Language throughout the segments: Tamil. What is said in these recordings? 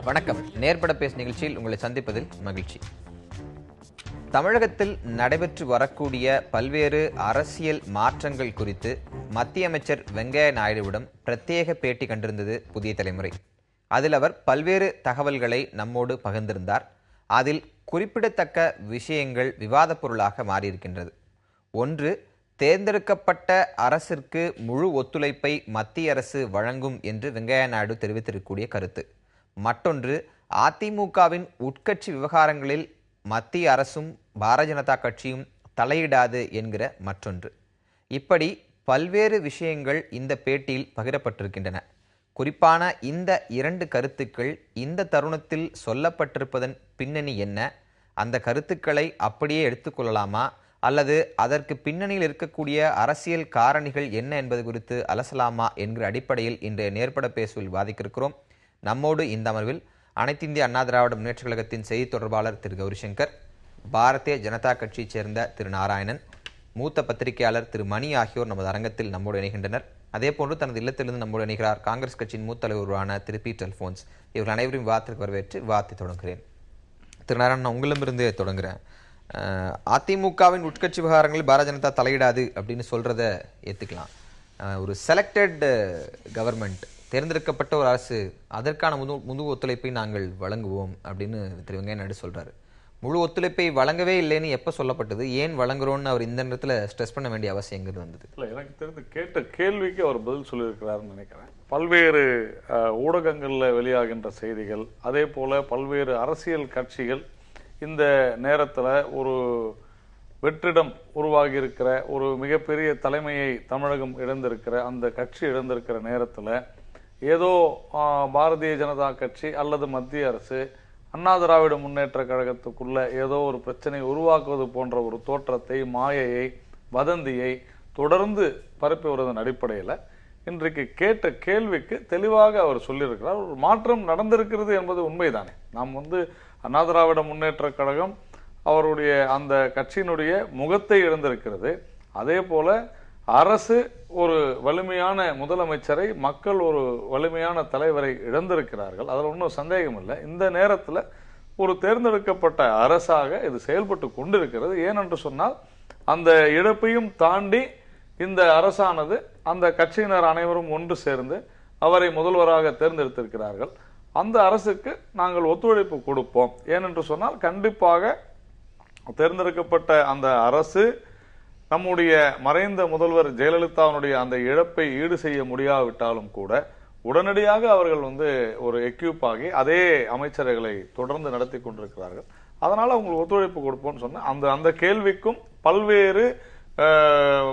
வணக்கம். நேர்பட பேசு நிகழ்ச்சியில் உங்களை சந்திப்பதில் மகிழ்ச்சி. தமிழகத்தில் நடைபெற்று வரக்கூடிய பல்வேறு அரசியல் மாற்றங்கள் குறித்து மத்திய அமைச்சர் வெங்கையா நாயுடுவிடம் பிரத்யேக பேட்டி கண்டிருந்தது புதிய தலைமுறை. அதில் அவர் பல்வேறு தகவல்களை நம்மோடு பகிர்ந்திருந்தார். அதில் குறிப்பிடத்தக்க விஷயங்கள் விவாத பொருளாக மாறியிருக்கின்றது. ஒன்று, தேர்ந்தெடுக்கப்பட்ட அரசிற்கு முழு ஒத்துழைப்பை மத்திய அரசு வழங்கும் என்று வெங்கையா நாயுடு தெரிவித்திருக்கக்கூடிய கருத்து. மற்றொன்று, அதிமுகவின் உட்கட்சி விவகாரங்களில் மத்திய அரசும் பாரதிய ஜனதா கட்சியும் தலையிடாது என்கிற மற்றொன்று. இப்படி பல்வேறு விஷயங்கள் இந்த பேட்டியில் பகிரப்பட்டிருக்கின்றன. குறிப்பான இந்த இரண்டு கருத்துக்கள் இந்த தருணத்தில் சொல்லப்பட்டிருப்பதன் பின்னணி என்ன, அந்த கருத்துக்களை அப்படியே எடுத்துக்கொள்ளலாமா அல்லது அதற்கு பின்னணியில் இருக்கக்கூடிய அரசியல் காரணிகள் என்ன என்பது குறித்து அலசலாமா என்கிற அடிப்படையில் இன்றைய நேர்பட பேசுவில் விவாதிக்கிறோம். நம்மோடு இந்த அமர்வில் அனைத்து இந்திய அண்ணா திராவிட முன்னேற்ற கழகத்தின் செய்தி தொடர்பாளர் திரு கௌரிசங்கர், பாரதிய ஜனதா கட்சியைச் சேர்ந்த திரு நாராயணன், மூத்த பத்திரிகையாளர் திரு மணி ஆகியோர் நமது அரங்கத்தில் நம்மோடு இணைகின்றனர். அதேபோன்று தனது இல்லத்திலிருந்து நம்மோடு இணைகிறார் காங்கிரஸ் கட்சியின் மூத்த தலைவரான திரு பீட்டர் அல்போன்ஸ். இவர்கள் அனைவரும் விவாதத்திற்கு வரவேற்று விவாதத்தை தொடங்குகிறேன். திரு நாராயணன், உங்களிடமிருந்து தொடங்குகிறேன். அதிமுகவின் உட்கட்சி விவகாரங்களில் பாரதிய ஜனதா தலையிடாது அப்படின்னு சொல்றத ஏத்துக்கலாம். ஒரு செலக்டட் கவர்மெண்ட், தேர்ந்தெடுக்கப்பட்ட ஒரு அரசு, அதற்கான முழு ஒத்துழைப்பை நாங்கள் வழங்குவோம் அப்படின்னு திரு வெங்கையா நாயுடு சொல்றாரு. முழு ஒத்துழைப்பை வழங்கவே இல்லைன்னு எப்ப சொல்லப்பட்டது? ஏன் வழங்குறோம்னு அவர் இந்த நேரத்தில் ஸ்ட்ரெஸ் பண்ண வேண்டிய அவசியம் வந்தது? இல்லை, எனக்கு தெரிந்து கேட்ட கேள்விக்கு அவர் பதில் சொல்லியிருக்கிறாருன்னு நினைக்கிறேன். பல்வேறு ஊடகங்களில் வெளியாகின்ற செய்திகள், அதே போல பல்வேறு அரசியல் கட்சிகள் இந்த நேரத்தில் ஒரு வெற்றிடம் உருவாகி இருக்கிற ஒரு மிகப்பெரிய தலைமையை தமிழகம் இழந்திருக்கிற, அந்த கட்சி இழந்திருக்கிற நேரத்தில் ஏதோ பாரதிய ஜனதா கட்சி அல்லது மத்திய அரசு அண்ணா திராவிட முன்னேற்ற கழகத்துக்குள்ள ஏதோ ஒரு பிரச்சனை உருவாக்குவது போன்ற ஒரு தோற்றத்தை, மாயையை, வதந்தியை தொடர்ந்து பரப்பி வருவதன் அடிப்படையில் இன்றைக்கு கேட்ட கேள்விக்கு தெளிவாக அவர் சொல்லியிருக்கிறார். ஒரு மாற்றம் நடந்திருக்கிறது என்பது உண்மைதானே. நாம் அண்ணா திராவிட முன்னேற்ற கழகம் அவருடைய அந்த கட்சியினுடைய முகத்தை இழந்திருக்கிறது. அதே போல அரசு ஒரு வலிமையான முதலமைச்சரை, மக்கள் ஒரு வலிமையான தலைவரை இழந்திருக்கிறார்கள். அதில் ஒன்றும் சந்தேகம் இல்லை. இந்த நேரத்தில் ஒரு தேர்ந்தெடுக்கப்பட்ட அரசாக இது செயல்பட்டு கொண்டிருக்கிறது. ஏனென்று சொன்னால் அந்த இழப்பையும் தாண்டி இந்த அரசானது, அந்த கட்சியினர் அனைவரும் ஒன்று சேர்ந்து அவரை முதல்வராக தேர்ந்தெடுத்திருக்கிறார்கள். அந்த அரசுக்கு நாங்கள் ஒத்துழைப்பு கொடுப்போம். ஏனென்று சொன்னால் கண்டிப்பாக தேர்ந்தெடுக்கப்பட்ட அந்த அரசு நம்முடைய மறைந்த முதல்வர் ஜெயலலிதாவுடைய அந்த இழப்பை ஈடு செய்ய முடியாவிட்டாலும் கூட உடனடியாக அவர்கள் ஒரு எக்யூப் ஆகி அதே அமைச்சரவைகளை தொடர்ந்து நடத்தி கொண்டிருக்கிறார்கள். அதனால அவங்களுக்கு ஒத்துழைப்பு கொடுப்போம்னு சொன்ன அந்த கேள்விக்கும் பல்வேறு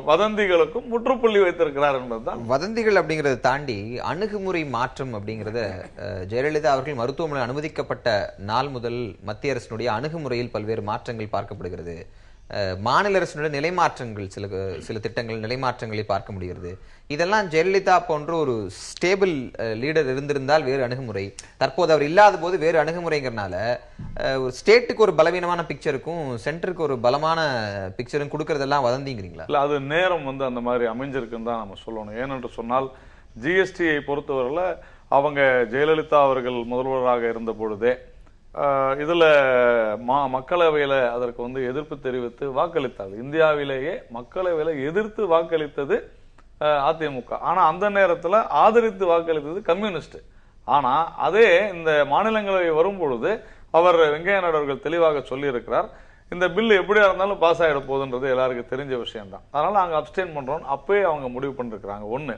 வதந்திகளுக்கும் முற்றுப்புள்ளி வைத்திருக்கிறார் என்பதுதான். வதந்திகள் அப்படிங்கறத தாண்டி அணுகுமுறை மாற்றம் அப்படிங்கறத ஜெயலலிதா அவர்கள் மருத்துவமனை அனுமதிக்கப்பட்ட நாள் முதல் மத்திய அரசினுடைய அணுகுமுறையில் பல்வேறு மாற்றங்கள் பார்க்கப்படுகிறது. மாநில அரசினுடைய நிலைமாற்றங்கள், சில திட்டங்கள் நிலைமாற்றங்களை பார்க்க முடிகிறது. இதெல்லாம் ஜெயலலிதா போன்ற ஒரு ஸ்டேபிள் லீடர் இருந்திருந்தால் வேறு அணுகுமுறை, தற்போது அவர் இல்லாத போது வேறு அணுகுமுறைங்கிறனால ஒரு ஸ்டேட்டுக்கு ஒரு பலவீனமான பிக்சருக்கும் சென்டருக்கு ஒரு பலமான பிக்சரும் கொடுக்கறதெல்லாம் வதந்திங்கிறீங்களா? இல்ல, அது நேரம் அந்த மாதிரி அமைஞ்சிருக்குன்னு தான் நம்ம சொல்லணும். ஏனென்று சொன்னால் ஜிஎஸ்டியை பொறுத்தவரையில் அவங்க ஜெயலலிதா அவர்கள் முதல்வராக இருந்த பொழுதே இதுல மக்களவையில அதற்கு எதிர்ப்பு தெரிவித்து வாக்களித்தார்கள். இந்தியாவிலேயே மக்களவையில எதிர்த்து வாக்களித்தது அதிமுக. ஆனா அந்த நேரத்துல ஆதரித்து வாக்களித்தது கம்யூனிஸ்ட். ஆனா அதே இந்த மாநிலங்களவை வரும் பொழுது அவர் வெங்கையா நாயுடு அவர்கள் தெளிவாக சொல்லி இருக்கிறார், இந்த பில் எப்படியா இருந்தாலும் பாஸ் ஆயிட போகுதுன்றது எல்லாருக்கும் தெரிஞ்ச விஷயம் தான். அதனால அங்க அப்ஸ்டெயின் பண்றோம் அப்பவே அவங்க முடிவு பண்ணிருக்கிறாங்க. ஒண்ணு.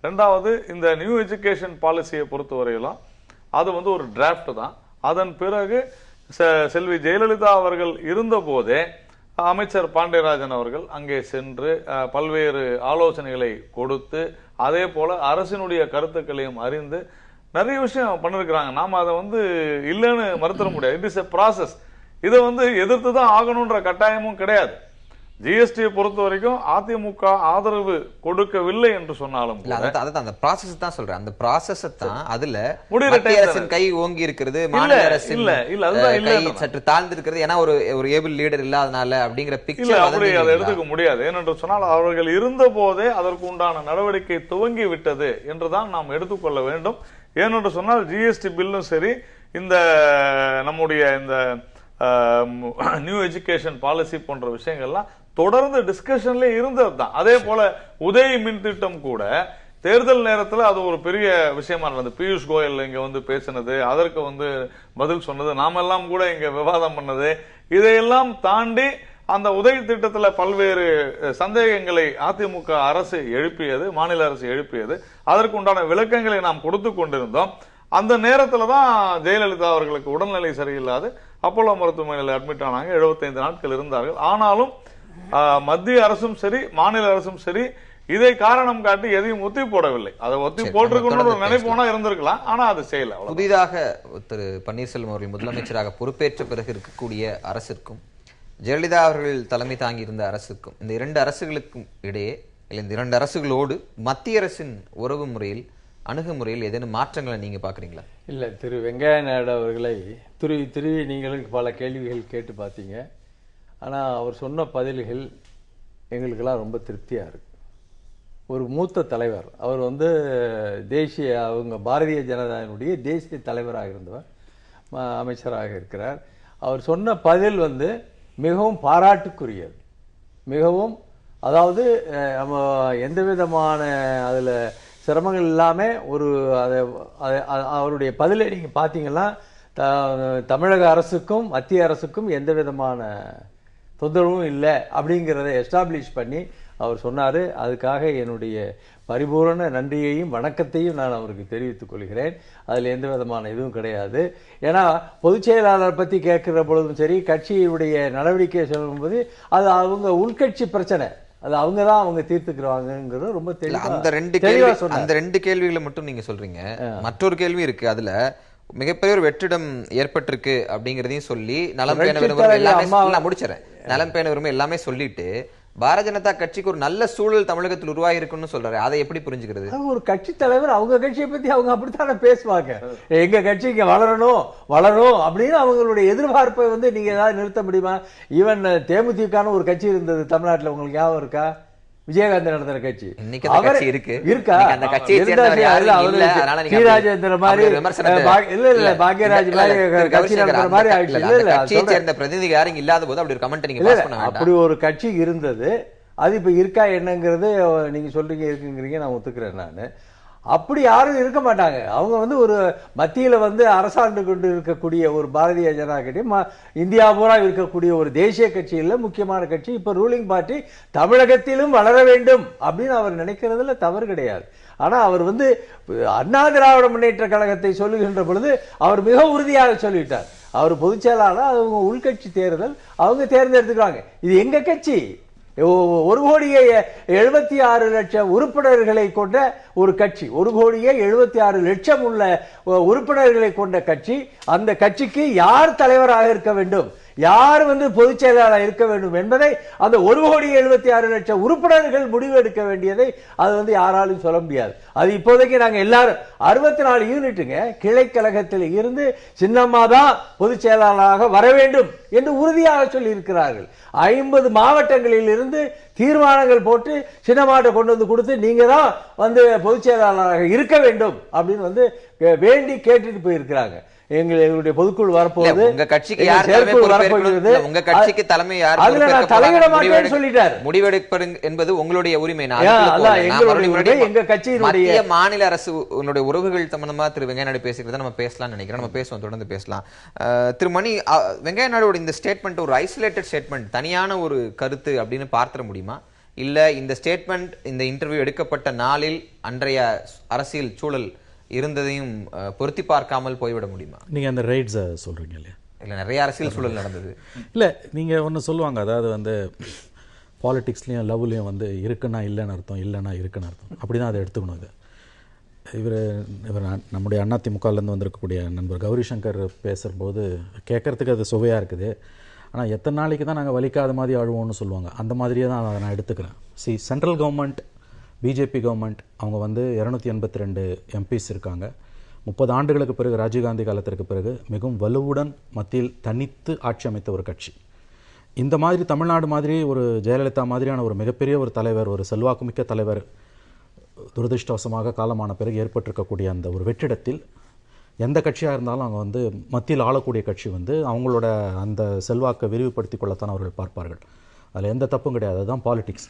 ரெண்டாவது, இந்த நியூ எஜுகேஷன் பாலிசியை பொறுத்தவரையிலும் அது ஒரு டிராப்ட் தான். அதன் பிறகு செல்வி ஜெயலலிதா அவர்கள் இருந்த போதே அமைச்சர் பாண்டியராஜன் அவர்கள் அங்கே சென்று பல்வேறு ஆலோசனைகளை கொடுத்து, அதே போல அரசினுடைய கருத்துக்களையும் அறிந்து நிறைய விஷயம் பண்ணிருக்கிறாங்க. நாம அதை இல்லைன்னு மறுத்தர முடியாது. It is a process. இதை எதிர்த்து தான் ஆகணும்ன்ற கட்டாயமும் கிடையாது. ஜிஎஸ்டியை பொறுத்த வரைக்கும் அதிமுக ஆதரவு கொடுக்கவில்லை என்று சொன்னாலும் அந்த ப்ராசஸ் தான் சொல்றேன். அந்த ப்ராசஸ் தான் அதுல முடிகிற மத்திய அரசின் கை ஓங்கி இருக்கிறது, மாநில அரசின் கை சற்று தாழ்ந்து இருக்கிறது, ஏன்னா ஒரு ஏபிள் லீடர் இல்லாதனால அப்படிங்கிற பிக்சர் அப்படி அதை எடுத்துக்க முடியாது. ஏனென்று சொன்னால் அவர்கள் இருந்த போதே அதற்கு உண்டான நடவடிக்கை துவங்கி விட்டது என்றுதான் நாம் எடுத்துக்கொள்ள வேண்டும். ஏனென்று சொன்னால் ஜிஎஸ்டி பில்லும் சரி, இந்த நம்முடைய இந்த நியூ எஜுகேஷன் பாலிசி போன்ற விஷயங்கள்லாம் தொடர்ந்து டிஸ்கஷன்ல இருந்தது தான். அதே போல உதய் மின் திட்டம் கூட தேர்தல் நேரத்தில் அது ஒரு பெரிய விஷயமா இருந்தது. பியூஷ் கோயல் இங்க வந்து பேசினது, அதற்கு வந்து பதில் சொன்னது, நாமெல்லாம் கூட இங்க விவாதம் பண்ணது, இதையெல்லாம் தாண்டி அந்த உதவி திட்டத்தில் பல்வேறு சந்தேகங்களை அதிமுக அரசு எழுப்பியது, மாநில அரசு எழுப்பியது. அதற்கு உண்டான விளக்கங்களை நாம் கொடுத்து கொண்டிருந்தோம். அந்த நேரத்தில் தான் ஜெயலலிதா அவர்களுக்கு உடல்நிலை சரியில்லாது அப்போலோ மருத்துவமனையில் அட்மிட் ஆனாங்க. 75 நாட்கள் இருந்தார்கள். ஆனாலும் மத்திய அரசும் சரி, மாநில அரசும் சரி, இதை காரணம் காட்டி எதையும் ஒத்தி போடவில்லை. அதை ஒத்தி போட்டிருக்கணும்னு நினைப்போனா இருந்திருக்கலாம், ஆனா அது செய்யல. புதிதாக திரு பன்னீர்செல்வம் அவர்கள் முதலமைச்சராக பொறுப்பேற்ற பிறகு இருக்கக்கூடிய அரசிற்கும், ஜெயலலிதா அவர்கள் தலைமை தாங்கி இருந்த அரசுக்கும், இந்த 2 அரசுகளுக்கும் இடையே, இல்லை இந்த 2 அரசுகளோடு மத்திய அரசின் உறவு முறையில், அணுகுமுறையில் ஏதேனும் மாற்றங்களை நீங்க பாக்குறீங்களா? இல்லை, திரு வெங்கையா நாயுடு அவர்களை திருவி நீங்களும் பல கேள்விகள் கேட்டு பார்த்தீங்க. ஆனால் அவர் சொன்ன பதில்கள் எங்களுக்கெல்லாம் ரொம்ப திருப்தியாக இருக்கு. ஒரு மூத்த தலைவர், அவர் வந்து அவங்க பாரதிய ஜனதாவினுடைய தேசிய தலைவராக இருந்தவர், அமைச்சராக இருக்கிறார். அவர் சொன்ன பதில் வந்து மிகவும் பாராட்டுக்குரியது. மிகவும், அதாவது எந்த விதமான அதில் சிரமங்கள் இல்லாமல் அவருடைய பதிலை நீங்கள் பார்த்தீங்கன்னா தமிழக அரசுக்கும் மத்திய அரசுக்கும் எந்த விதமான தொந்தரவும் இல்லை அப்படிங்கிறத எஸ்டாப்ளிஷ் பண்ணி அவர் சொன்னார். அதுக்காக என்னுடைய பரிபூரண நன்றியையும் வணக்கத்தையும் நான் அவருக்கு தெரிவித்துக் கொள்கிறேன். அதில் எந்த விதமான இதுவும் கிடையாது. ஏன்னா பொதுச் செயலாளர் பற்றி கேட்கிற பொழுதும் சரி, கட்சியுடைய நடவடிக்கை சொல்லும்போது அது அவங்க உள்கட்சி பிரச்சனை, அது அவங்க தீர்த்துக்கிறாங்கிறது ரொம்ப தெளிவா. அந்த ரெண்டு கேள்விகளை மட்டும் நீங்க சொல்றீங்க. மற்றொரு கேள்வி இருக்கு, அதுல மிகப்பெரிய ஒரு வெற்றிடம் ஏற்பட்டிருக்கு அப்படிங்கறதையும் சொல்லி, நலம் பேண விரும்பும் எல்லாமே முடிச்சிடறேன், நலம் பேண விரும்பும் எல்லாமே சொல்லிட்டு பாரதிய ஜனதா கட்சிக்கு ஒரு நல்ல சூழல் தமிழகத்தில் உருவாகி இருக்குன்னு சொல்றாரு. அதை எப்படி புரிஞ்சுக்கிறது? ஒரு கட்சி தலைவர் அவங்க கட்சியை பத்தி அவங்க அப்படித்தானே பேசுவாங்க. எங்க கட்சி இங்க வளரணும் அப்படின்னு அவங்களுடைய எதிர்பார்ப்பை வந்து நீங்க ஏதாவது நிறுத்த முடியுமா? ஈவன் தேமுதிக ஒரு கட்சி இருந்தது தமிழ்நாட்டில், உங்களுக்கு ஞாபகம் இருக்கா? விஜயகாந்த் நடத்துற கட்சி இருக்கா? ஸ்ரீராஜேந்திர மாதிரி இல்ல பாக்யராஜ் கட்சி நடத்துற மாதிரி ஆயிடுச்சு. பிரதிநிதி யாரும் இல்லாத போது அப்படி ஒரு கமெண்ட் நீங்க அப்படி ஒரு கட்சி இருந்தது. அது இப்ப இருக்கா என்னங்கிறது நீங்க சொல்றீங்க, இருக்குங்கிறீங்க, நான் ஒத்துக்கிறேன். நான் அப்படி யாரும் இருக்க மாட்டாங்க. அவங்க வந்து ஒரு மத்தியில வந்து அரசாண்டு கொண்டு இருக்கக்கூடிய ஒரு பாரதிய ஜனதா கட்சி, இந்தியா பூரா இருக்கக்கூடிய ஒரு தேசிய கட்சியில் முக்கியமான கட்சி. இப்ப ரூலிங் பார்ட்டி தமிழகத்திலும் வளர வேண்டும் அப்படின்னு அவர் நினைக்கிறதுல தவறு கிடையாது. ஆனா அவர் வந்து அண்ணா திராவிட முன்னேற்ற கழகத்தை சொல்லுகின்ற பொழுது அவர் மிக உறுதியாக சொல்லிவிட்டார். அவர் பொதுச் செயலாளர், அவங்க உள்கட்சி தேர்தல், அவங்க தேர்ந்தெடுத்துக்கிறாங்க. இது எங்க கட்சி, 1,76,00,000 உறுப்பினர்களை கொண்ட ஒரு கட்சி, 1,76,00,000 உள்ள உறுப்பினர்களை கொண்ட கட்சி. அந்த கட்சிக்கு யார் தலைவராக இருக்க வேண்டும், யார் வந்து பொதுச் செயலாளர் இருக்க வேண்டும் என்பதை அந்த 1,76,00,000 உறுப்பினர்கள் முடிவு எடுக்க வேண்டியதை அது வந்து யாராலும் சொல்ல முடியாது. அது இப்போதைக்கு நாங்க எல்லாரும் 64 யூனிட்டுங்க கிளைக்கழகத்தில் இருந்து சின்னம்மா தான் பொதுச் செயலாளராக வர வேண்டும் என்று உறுதியாக சொல்லி இருக்கிறார்கள். 50 மாவட்டங்களில் இருந்து தீர்மானங்கள் போட்டு சின்னமாட்ட கொண்டு வந்து கொடுத்து நீங்க தான் வந்து பொதுச் செயலாளராக இருக்க வேண்டும் அப்படின்னு வந்து வேண்டி கேட்டுட்டு போயிருக்கிறாங்க. எங்களுடைய பொதுக்குழு வரப்போகுது, உங்க கட்சிக்கு யார் வரப்போகிறது, உங்க கட்சிக்கு தலைமை யார் சொல்லிட்டார். முடிவெடுப்பது என்பது உங்களுடைய உரிமை. எங்க கட்சியினுடைய மாநில அரசு உறவுகள் சம்பந்தமா திரு வெங்கையா நாயுடு பேசுகிறத நம்ம பேசலாம்னு நினைக்கிறேன். நம்ம பேசுவோம், தொடர்ந்து பேசலாம். திரு மணி, வெங்கையா நாயுடு இந்த ஸ்டேட்மெண்ட் ஒரு ஐசோலேட்டட் ஸ்டேட்மெண்ட், தனியான ஒரு கருத்து அப்படின்னு பார்த்திட முடியுமா? இல்ல இந்த ஸ்டேட்மெண்ட், இந்த இன்டர்வியூ எடுக்கப்பட்ட நாளில் அன்றைய அரசியல் சூழல் இருந்ததையும் பொருத்தி பார்க்காமல் போய்விட முடியுமா? நீங்க அந்த ரைட்ஸை சொல்றீங்க இல்லையா? இல்லை, நிறைய அரசியல் சூழல் நடந்தது. இல்லை, நீங்கள் ஒன்று சொல்லுவாங்க, அதாவது வந்து பாலிடிக்ஸ்லேயும் லவ்லையும் வந்து இருக்குன்னா இல்லைன்னு அர்த்தம், இல்லைன்னா இருக்குன்னு அர்த்தம். அப்படி தான் அதை எடுத்துக்கணும். இது இவர் நம்முடைய அதிமுகலேருந்து வந்திருக்கக்கூடிய நண்பர் கௌரி சங்கர் பேசும்போது கேட்குறதுக்கு அது சுவையாக இருக்குது. ஆனால் எத்தனை நாளைக்கு தான் நாங்கள் வலிக்காத மாதிரி அழுவோம்னு சொல்லுவாங்க. அந்த மாதிரியே தான் அதை நான் எடுத்துக்கிறேன். சென்ட்ரல் கவர்மெண்ட், பிஜேபி கவர்மெண்ட், அவங்க வந்து 282 எம்பிஸ் இருக்காங்க. 30 ஆண்டுகளுக்கு பிறகு, ராஜீவ்காந்தி காலத்திற்கு பிறகு மிகவும் வலுவுடன் மத்தியில் தனித்து ஆட்சி அமைத்த ஒரு கட்சி. இந்த மாதிரி தமிழ்நாடு மாதிரி ஒரு ஜெயலலிதா மாதிரியான ஒரு மிகப்பெரிய ஒரு தலைவர், ஒரு செல்வாக்குமிக்க தலைவர் துரதிருஷ்டவசமாக காலமான பிறகு ஏற்பட்டிருக்கக்கூடிய அந்த ஒரு வெற்றிடத்தில் எந்த கட்சியாக இருந்தாலும் அவங்க வந்து மத்தியில் ஆளக்கூடிய கட்சி வந்து அவங்களோட அந்த செல்வாக்கை விரிவுபடுத்தி கொள்ளத்தான் அவர்கள் பார்ப்பார்கள். அதில் எந்த தப்பும் கிடையாது. அதுதான் பாலிடிக்ஸ்.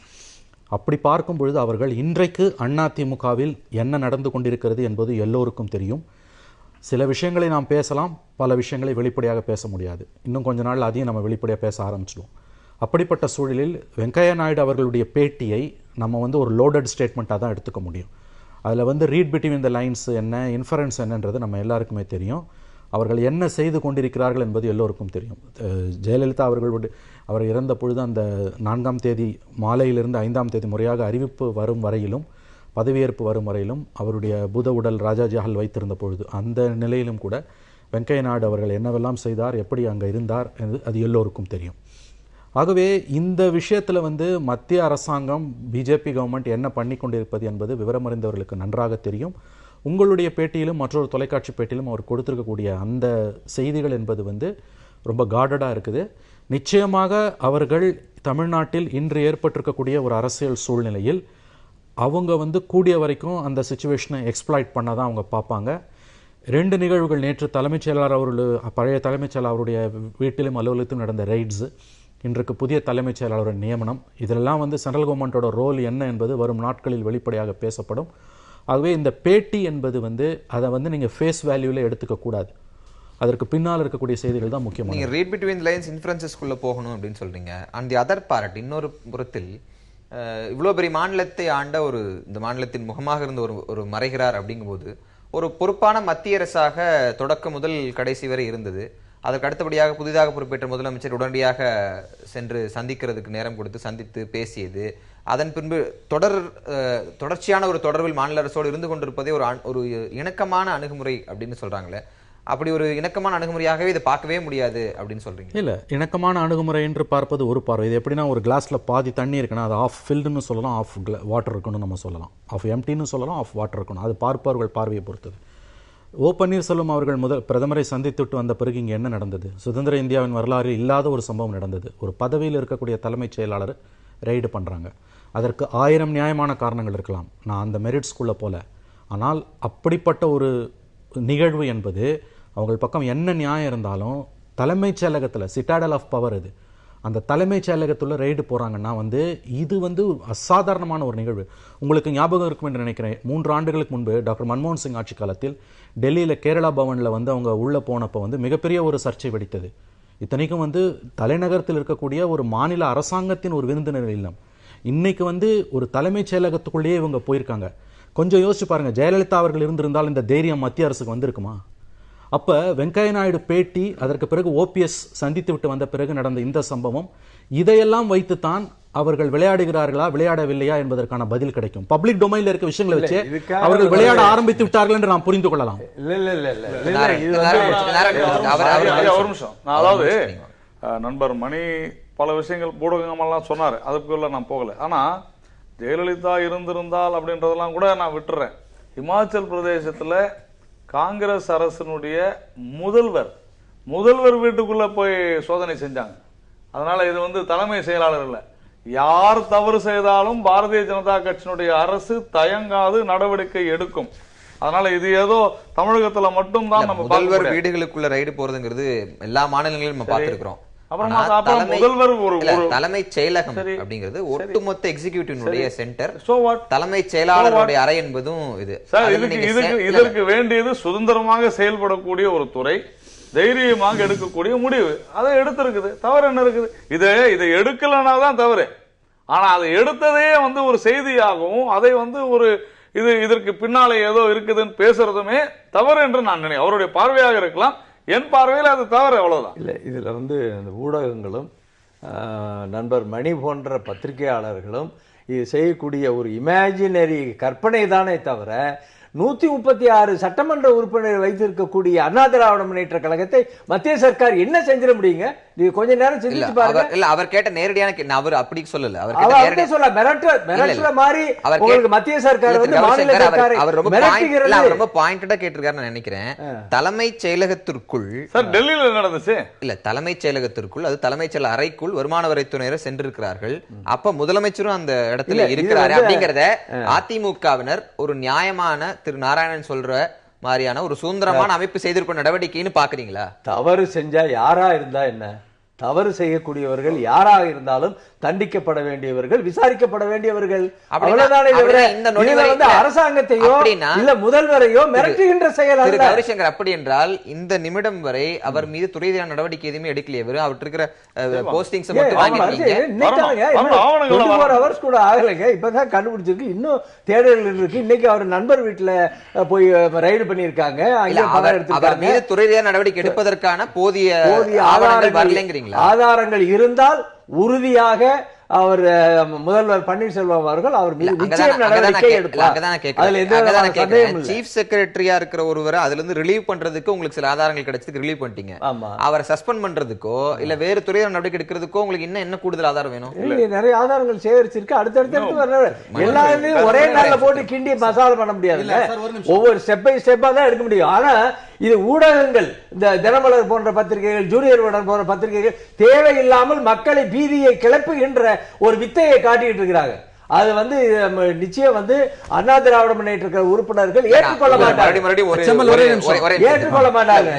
அப்படி பார்க்கும் பொழுது அவர்கள் இன்றைக்கு அதிமுகவில் என்ன நடந்து கொண்டிருக்கிறது என்பது எல்லோருக்கும் தெரியும். சில விஷயங்களை நாம் பேசலாம், பல விஷயங்களை வெளிப்படையாக பேச முடியாது. இன்னும் கொஞ்ச நாள் அதையும் நம்ம வெளிப்படையாக பேச ஆரம்பிச்சிடுவோம். அப்படிப்பட்ட சூழலில் வெங்கையா நாயுடு அவர்களுடைய பேட்டியை நம்ம வந்து ஒரு லோடட் ஸ்டேட்மெண்ட்டாக தான் எடுத்துக்க முடியும். அதில் வந்து ரீட் பிட்வீன் த லைன்ஸ் என்ன, இன்ஃபரன்ஸ் என்னன்றது நம்ம எல்லாருக்குமே தெரியும். அவர்கள் என்ன செய்து கொண்டிருக்கிறார்கள் என்பது எல்லோருக்கும் தெரியும். ஜெயலலிதா அவர் இறந்த பொழுது அந்த 4ஆம் தேதி மாலையிலிருந்து 5ஆம் தேதி முறையாக அறிவிப்பு வரும் வரையிலும், பதவியேற்பு வரும் வரையிலும் அவருடைய பூத உடல் ராஜாஜி ஹால் வைத்திருந்த பொழுது அந்த நிலையிலும் கூட வெங்கையா நாயுடு அவர்கள் என்னவெல்லாம் செய்தார், எப்படி அங்கே இருந்தார் என்று அது எல்லோருக்கும் தெரியும். ஆகவே இந்த விஷயத்தில் வந்து மத்திய அரசாங்கம், பிஜேபி கவர்மெண்ட் என்ன பண்ணி கொண்டிருப்பது என்பது விவரமறிந்தவர்களுக்கு நன்றாக தெரியும். உங்களுடைய பேட்டியிலும் மற்றொரு தொலைக்காட்சி பேட்டியிலும் அவர் கொடுத்திருக்கக்கூடிய அந்த செய்திகள் என்பது வந்து ரொம்ப கார்டடாக இருக்குது. நிச்சயமாக அவர்கள் தமிழ்நாட்டில் இன்று ஏற்பட்டிருக்கக்கூடிய ஒரு அரசியல் சூழ்நிலையில் அவங்க வந்து கூடிய வரைக்கும் அந்த சிச்சுவேஷனை எக்ஸ்ப்ளாய்ட் பண்ண தான் அவங்க பார்ப்பாங்க. 2 நிகழ்வுகள், நேற்று தலைமைச் செயலாளர் பழைய தலைமைச் செயலாளர் அவருடைய வீட்டிலும் அலுவலகத்திலும் நடந்த ரெய்ட்ஸு, இன்றைக்கு புதிய தலைமைச் செயலாளர் நியமனம், இதெல்லாம் வந்து சென்ட்ரல் கவர்மெண்ட்டோட ரோல் என்ன என்பது வரும் நாட்களில் வெளிப்படையாக பேசப்படும். ஆகவே இந்த பேட்டி என்பது வந்து அதை வந்து நீங்கள் ஃபேஸ் வேல்யூவில் எடுத்துக்கக்கூடாது. அதற்கு பின்னால் இருக்கக்கூடிய செய்திகள் தான் முக்கியமாக. நீங்கள் ரீட் பிட்வீன் லைன்ஸ் இன்ஃப்ளூயன்சஸ்குள்ளே போகணும் அப்படின்னு சொல்கிறீங்க. அண்ட் தி அதர் பார்ட், இன்னொரு புறத்தில் இவ்வளோ பெரிய மாநிலத்தை ஆண்ட இந்த மாநிலத்தின் முகமாக இருந்த ஒரு மறைகிறார் அப்படிங்கும்போது ஒரு பொறுப்பான மத்திய அரசாக தொடக்கம் முதல் கடைசி வரை இருந்தது. அதற்கு அடுத்தபடியாக புதிதாக பொறுப்பேற்ற முதலமைச்சர் உடனடியாக சென்று சந்திக்கிறதுக்கு நேரம் கொடுத்து சந்தித்து பேசியது, அதன் பின்பு தொடர்ச்சியான ஒரு தொடர்பில் மாநில அரசோடு இருந்து கொண்டிருப்பதே ஒரு இணக்கமான அணுகுமுறை அப்படின்னு சொல்றாங்களே, அப்படி ஒரு இணக்கமான அணுகுமுறையாகவே இதை பார்க்கவே முடியாது அப்படின்னு சொல்றீங்க? இல்லை, இணக்கமான அணுகுமுறை என்று பார்ப்பது ஒரு பார்வை. இது எப்படின்னா, ஒரு கிளாஸ்ல பாதி தண்ணி இருக்குன்னா அது ஆஃப் ஃபில்டுன்னு சொல்லலாம், ஆஃப் வாட்டர் இருக்குன்னு நம்ம சொல்லலாம், ஆஃப் எம்டின்னு சொல்லலாம், ஆஃப் வாட்டர் இருக்கணும். அது பார்ப்பவர்கள் பார்வையை பொறுத்தது. பன்னீர்செல்வம் அவர்கள் பிரதமரை சந்தித்துட்டு வந்த பிறகு இங்கே என்ன நடந்தது? சுதந்திர இந்தியாவின் வரலாறு இல்லாத ஒரு சம்பவம் நடந்தது. ஒரு பதவியில் இருக்கக்கூடிய தலைமைச் செயலாளர் ரெய்டு பண்ணுறாங்க. அதற்கு 1000 நியாயமான காரணங்கள் இருக்கலாம், நான் அந்த மெரிட்ஸ்குள்ளே போல. ஆனால் அப்படிப்பட்ட ஒரு நிகழ்வு என்பது அவங்க பக்கம் என்ன நியாயம் இருந்தாலும் தலைமைச் செயலகத்தில், சிட்டாடல் ஆஃப் பவர் இது, அந்த தலைமைச் செயலகத்தில் ரெய்டு போகிறாங்கன்னா வந்து இது வந்து அசாதாரணமான ஒரு நிகழ்வு. உங்களுக்கு ஞாபகம் இருக்கும் என்று நினைக்கிறேன், 3 ஆண்டுகளுக்கு முன்பு டாக்டர் மன்மோகன் சிங் ஆட்சி காலத்தில் டெல்லியில் கேரளா பவனில் வந்து அவங்க உள்ளே போனப்போ வந்து மிகப்பெரிய ஒரு சர்ச்சை வெடித்தது. இத்தனைக்கும் வந்து தலைநகரத்தில் இருக்கக்கூடிய ஒரு மாநில அரசாங்கத்தின் ஒரு விருந்தினர் இல்லம். இன்னைக்கு வந்து ஒரு தலைமைச் செயலகத்துக்குள்ளேயே இவங்க போயிருக்காங்க. கொஞ்சம் யோசிச்சு பாருங்க, ஜெயலலிதா அவர்கள் இருந்திருந்தால் இந்த தைரியம் மத்திய அரசுக்கு வந்திருக்குமா? அப்ப வெங்கையா நாயுடு பேட்டி, அதற்கு பிறகு ஓபிஎஸ் சந்தித்து விட்டு வந்த பிறகு நடந்த இந்த சம்பவம், இதையெல்லாம் வைத்துத்தான் அவர்கள் விளையாடுகிறார்களா விளையாடவில்லையா என்பதற்கான பதில் கிடைக்கும். பப்ளிக் டொமைன்ல இருக்க விஷயங்களை வச்சு அவர்கள் விளையாட ஆரம்பித்து விட்டார்கள் என்று நாம் புரிந்து கொள்ளலாம். ஒரு நிமிஷம், அதாவது நண்பர் மணி பல விஷயங்கள் ஊடகமெல்லாம் சொன்னாரு, அதுக்குள்ள நான் போகல. ஆனா ஜெயலலிதா இருந்திருந்தால் அப்படின்றதெல்லாம் கூட நான் விட்டுறேன். இமாச்சல் பிரதேசத்துல காங்கிரஸ் அரசினுடைய முதல்வர் வீட்டுக்குள்ள போய் சோதனை செஞ்சாங்க. அதனால இது வந்து தலைமை செயலாளர் இல்ல, யார் தவறு செய்தாலும் பாரதிய ஜனதா கட்சியினுடைய அரசு தயங்காது நடவடிக்கை எடுக்கும். அதனால இது ஏதோ தமிழகத்துல மட்டும் தான் நம்ம முதல்வர் வீடுகளுக்குள்ள ரைடு போறதுங்கிறது எல்லா மாநிலங்களிலும் நம்ம பார்த்திருக்கிறோம். தலைமைச் செயலகம் அப்படிங்கிறது ஒட்டுமொத்த எக்ஸிகியூட்டிவ் சென்டர், தலைமைச் செயலாளருடைய அறை என்பதும் இது. இதற்கு வேண்டியது சுதந்திரமாக செயல்படக்கூடிய ஒரு துறை, தைரியமாக எடுக்கக்கூடிய முடிவு, அதை எடுத்திருக்குது. தவறு என்ன இருக்குது? இதை எடுக்கலன்னா தான் தவறு. ஆனா அதை எடுத்ததே வந்து ஒரு செய்தியாகவும் அதை வந்து ஒரு இதற்கு பின்னாலே ஏதோ இருக்குதுன்னு பேசுறதுமே தவறு என்று நான் நினைக்கிறேன். அவருடைய பார்வையாக இருக்கலாம், என் பார்வையில் அது தவறு, அவ்வளவுதான். இல்லை, இதுல வந்து அந்த ஊடகங்களும் நண்பர் மணி போன்ற பத்திரிகையாளர்களும் இது செய்யக்கூடிய ஒரு இமேஜினரி கற்பனை தானே தவிர 136 சட்டமன்ற உறுப்பினர் வைத்திருக்கக்கூடிய அண்ணா திராவிட முன்னேற்ற கழகத்தை மத்திய சர்க்கார் என்ன செஞ்சிட முடியுங்க? நீங்க கொஞ்ச நேரம் சிந்திச்சு பாருங்க. இல்ல அவர் கேட்ட நேரடியான அவர் அப்படி சொல்லல. அவர் அவர் அப்படி சொல்ல மிரட்டற மாதிரி உங்களுக்கு மத்திய சர்க்கார் வந்து மாநில சர்க்கார் அவர் ரொம்ப பாயிண்டடா கேட்டிருக்காரு நான் நினைக்கிறேன். தலைமைச் செயலகத்திற்குள் சார் டெல்லியில நடந்துச்சு இல்ல தலைமைச் செயலகத்திற்குள் அது தலைமைச் செயலக அறைக்குள் வருமான வரித்துறையினர் சென்றிருக்கிறார்கள். அப்ப முதலமைச்சரும் அந்த இடத்துல இருக்கிறாரு அப்படிங்கறத அதிமுகவினர் ஒரு நியாயமான திரு நாராயணன் சொல்ற மாதிரியான ஒரு சுதந்திரமான அமைப்பு செய்திருக்கும் நடவடிக்கைன்னு பாக்குறீங்களா? தவறு செஞ்சா யாரா இருந்தா என்ன, தவறு செய்யக்கூடியவர்கள் யாராக இருந்தாலும் தண்டிக்கப்பட வேண்டியவர்கள், விசாரிக்கப்பட வேண்டியவர்கள். அரசாங்கத்தையோ இல்ல முதல்வரையோ மிரட்டுகின்ற செயல் அல்ல. ரவிசங்கர், அப்படி என்றால் இந்த நிமிடம் வரை அவர் மீது துறை ரீதியான நடவடிக்கை எதுவுமே எடுக்கலையே. வெறும் அவர் இருக்கிற போஸ்டிங்ஸ் மட்டும் கூட ஆகலைங்க. இப்பதான் கண்டுபிடிச்சிருக்கு, இன்னும் தேடல்கள் இருக்கு. இன்னைக்கு அவர் நண்பர் வீட்டுல போய் ரைடு பண்ணிருக்காங்க. அவர் மீது துறை ரீதியான நடவடிக்கை எடுப்பதற்கான போதிய ஆதாரங்கள் வரலைங்கிறீங்க. ஆதாரங்கள் இருந்தால் உறுதியாக அவர் முதல்வர் பன்னீர்செல்வம் அவர்கள் அவர் மீது நிச்சயம் நடவடிக்கை எடுப்பார். சீஃப் செக்ரட்டரியா இருக்கிற ஒருவரை அதுல இருந்து ரிலீவ் பண்றதுக்கு உங்களுக்கு சில ஆதாரங்கள் கிடைச்சதுக்கு ரிலீவ் பண்ணிட்டீங்க. அவரை சஸ்பெண்ட் பண்றதுக்கோ இல்ல வேறு துறை நடவடிக்கை எடுக்கிறதுக்கோ உங்களுக்கு இன்னும் என்ன கூடுதல் ஆதாரம் வேணும்? நிறைய ஆதாரங்கள் சேகரிச்சிருக்கு. அடுத்தடுத்து எல்லாருமே ஒரே நாள்ல போட்டு கிண்டி மசாலா பண்ண முடியாது. ஒவ்வொரு ஸ்டெப் பை ஸ்டெப்பா தான் எடுக்க முடியும். ஆனா இது ஊடகங்கள், இந்த தினமலர் போன்ற பத்திரிகைகள், ஜூனியர் உடன் போன்ற பத்திரிகைகள் தேவையில்லாமல் மக்களை பீதியை கிளப்புகின்ற ஒரு வித்தையை காட்டிட்டு இருக்கிறாங்க. அது வந்து நிச்சயம் வந்து அண்ணா திராவிட முன்னேற்ற உறுப்பினர்கள் ஏற்றுக்கொள்ள மாட்டாங்க.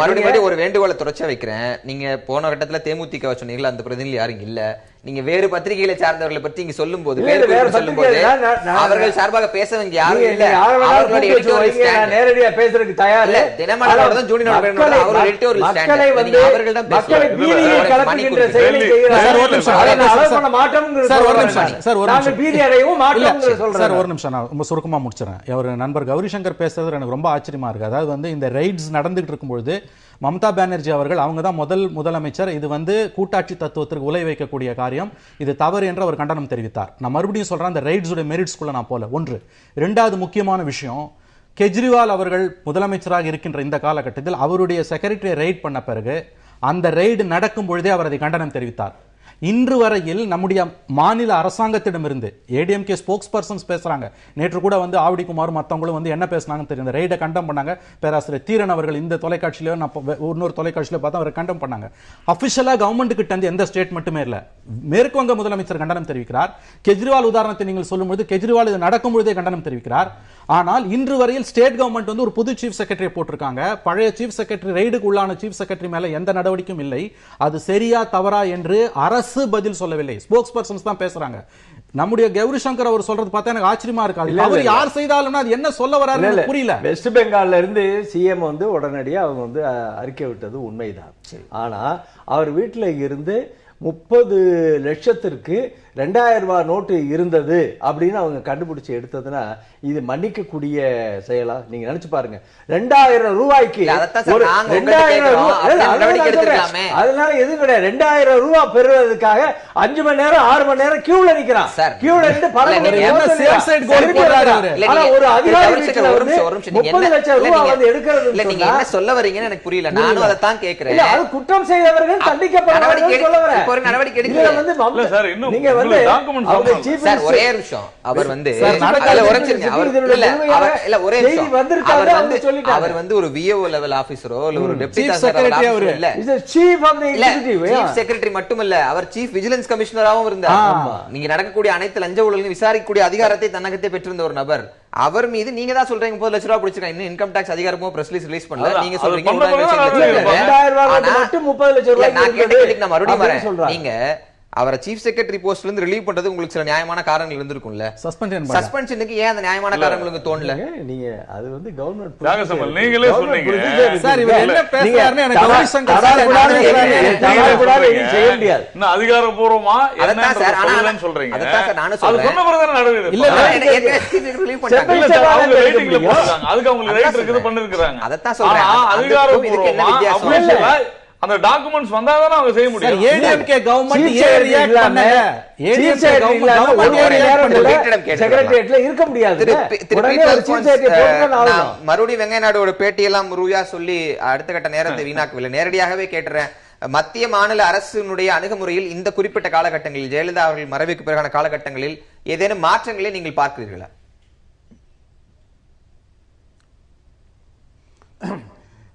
மறுபடியும் ஒரு வேண்டுகோளை தொடர்ச்சி வைக்கிறேன். நீங்க போன கட்டத்துல தேமுதிக சொன்னீங்களா, அந்த பிரதிநிதி யாரும் இல்ல. நீங்க வேறு பத்திரிகைகளை சார்ந்தவர்களை பத்தி இங்க சொல்லும் போது அவர்கள் சார்பாக பேசவங்க யாரும் இல்ல. நேரடியா பேசுறதுக்கு தயார் இல்ல. தினமலரோட தான் ஜூனியர் மக்களை வந்து மக்களை பீதியை கலப்புகின்ற செயலை ஒரு நிமிஷம் நான் ரொம்ப சுருக்கமா முடிச்சிடறேன். அவர் நண்பர் கௌரிசங்கர் பேசுறது எனக்கு ரொம்ப ஆச்சரியமா இருக்கு. அதாவது வந்து இந்த ரைட்ஸ் நடந்துகிட்டு இருக்கும்பொழுது மம்தா பானர்ஜி அவர்கள் அவங்க தான் முதலமைச்சர். இது வந்து கூட்டாட்சி தத்துவத்திற்கு உலை வைக்கக்கூடிய காரியம், இது தவறு என்று அவர் கண்டனம் தெரிவித்தார். நான் மறுபடியும் சொல்றேன், அந்த ரைட்ஸுடைய மெரிட்ஸ்குள்ள நான் போல. ஒன்று. இரண்டாவது முக்கியமான விஷயம், கெஜ்ரிவால் அவர்கள் முதலமைச்சராக இருக்கின்ற இந்த காலகட்டத்தில் அவருடைய செக்ரட்டரியை ரைட் பண்ண பிறகு அந்த ரைடு நடக்கும் பொழுதே அவர் அதை கண்டனம் தெரிவித்தார். இன்று வரையில் நம்முடைய மாநில அரசாங்கத்திடமிருந்து ஏடிஎம்கே ஸ்போக்ஸ் பர்சன்ஸ் பேசுறாங்க. நேற்று கூட வந்து ஆவடிக்குமார் மற்றவங்களும் வந்து என்ன பேசினாங்கன்னு தெரியும், ரைடை கண்டம் பண்ணாங்க. பேராசிரியர் தீரன் அவர்கள் இந்த தொலைக்காட்சியிலோ இன்னொரு தொலைக்காட்சியில பார்த்தா அவர் கண்டம் பண்ணாங்க. அபிஷியலா கவர்மெண்ட் கிட்ட இருந்து எந்த ஸ்டேட்மெண்ட்டுமே இல்ல. மேற்கு வங்க முதலமைச்சர் கண்டனம் தெரிவிக்கிறார். கெஜ்ரிவால் உதாரணத்தை நீங்கள் சொல்லும்போது கெஜ்ரிவால் இது நடக்கும் பொழுதே கண்டனம் தெரிவிக்கிறார். ஆனால் இன்று வரையில் ஸ்டேட் கவர்மெண்ட் வந்து ஒரு புது சீஃப் செக்ரட்டரி போட்டிருக்காங்க. பழைய சீஃப் செக்ரட்டரி ரைடுக்கு உள்ளான சீஃப் செக்ரட்டரி மேல எந்த நடவடிக்கையும் இல்லை. அது சரியா தவறா என்று அரசு பதில் சொல்லவில்லை. ஸ்போக்ஸ் பர்சன்ஸ் தான் பேசுறாங்க. நம்முடைய கௌரிசங்கர் அவர் சொல்றது பார்த்தா எனக்கு ஆச்சரியமா இருக்காது. அவர் யார் செய்தாலும் அது என்ன சொல்ல வராருன்னு புரியல. வெஸ்ட் பெங்கால்ல இருந்து சிஎம் வந்து உடனடியாக அவங்க வந்து அறிக்கை விட்டது உண்மைதான். ஆனா அவர் வீட்டில் இருந்து 30 லட்சத்திற்கு 2000 ரூபாய் நோட்டு இருந்தது அப்படின்னு அவங்க கண்டுபிடிச்சு எடுத்ததுன்னா இது மன்னிக்கக்கூடிய செயலா? நீங்க நினைச்சு பாருங்க. 2000 ரூபாய்க்கு அதனால எதுவும் கிடையாது. 2000 ரூபாய் பெறுவதற்காக 5 மணி நேரம் 6 மணி நேரம் கியூல நிக்கிறான். கியூல நின்று ஒரு அதிகாரி 30 லட்சம் ரூபாய் வந்து எடுக்கிறது நீங்க என்ன சொல்ல வரீங்கன்னு எனக்கு புரியல. நானும் அதை தான் கேட்கிறேன். அது குற்றம் செய்தவர்கள் தண்டிக்கப்படுவார்கள் சொல்ல வரேன். நடவடிக்கை ஒரே நிமிஷம். அவர் வந்து அவர் வந்து ஒரு விஓ லெவல் ஆபீசரோ இல்ல ஒரு டெப்டி சீஃப் செக்ரட்டரி மட்டுமல்ல, அவர் சீஃப் விஜிலன்ஸ் கமிஷனராகவும் இருந்தார். நீங்க நடக்கக்கூடிய அனைத்து லஞ்ச ஊழலையும் விசாரிக்கக்கூடிய அதிகாரத்தை தன்னகத்தை பெற்றிருந்த ஒரு நபர். அவர் மீது நீங்க தான் சொல்றீங்க 30 லட்சம் ரூபாய் பிடிச்சிருக்காங்க. இன்னும் இன்கம் டாக்ஸ் அதிகாரமும் பிரஸ் ரிலீஸ் பண்ணல. நீங்க சொல்றீங்க 30 லட்சம் ரூபாய். நான் கேட்ட நான் மறுபடியும் வரேன். நீங்க அவரை சீஃப் செக்ரட்டரி போஸ்ட்ல இருந்து ரிலீவ் பண்றது உங்களுக்கு சில நியாயமான காரணங்கள் இருந்திருக்கும்ல. சஸ்பென்ஷனுக்கு ஏன் அந்த நியாயமான காரணங்களுக்கு தோணல? நீங்க அது வந்து கவர்மெண்ட் நீங்களே சொன்னீங்க சார், இவர் என்ன பேசுறாருன்னு எனக்கு கௌரிசங்கர் செய்ய முடியாது. இன்னும் அதிகாரப்பூர்வமா அதான் சார். ஆனா சொல்றீங்க அதான் சார் நானும் சொல்றேன். அது சொன்ன பிறகு தான நடக்குது. இல்ல ரிலீவ் பண்ணாங்க. அவங்க ரேட்டிங்ல போறாங்க. அதுக்கு அவங்க ரைட் இருக்குது பண்ணிருக்காங்க. அதான் சொல்றேன். அதிகாரப்பூர்வமா அந்த டாக்குமெண்ட்ஸ் வந்தாதான் அவங்க செய்ய முடியும். ஏடிஎம்கே கவர்மெண்ட் ரியாக்ட் பண்ணல. ஏடிஎம்கே கவர்மெண்ட் செக்ரட்டரியேட்ல இருக்க முடியாது. மறுபடியும் வெங்கைய நாயுடுவோட பேட்டி எல்லாம் ரூயா சொல்லி அடுத்த கட்ட நேரத்தை வீணாக்கவில்லை. நேரடியாகவே கேட்டுறேன். மத்திய மாநில அரசினுடைய அணுகுமுறையில் இந்த குறிப்பிட்ட காலகட்டங்களில் ஜெயலலிதா அவர்கள் மறைவுக்கு பிறகான காலகட்டங்களில் ஏதேனும் மாற்றங்களை நீங்கள் பார்க்கிறீர்களா?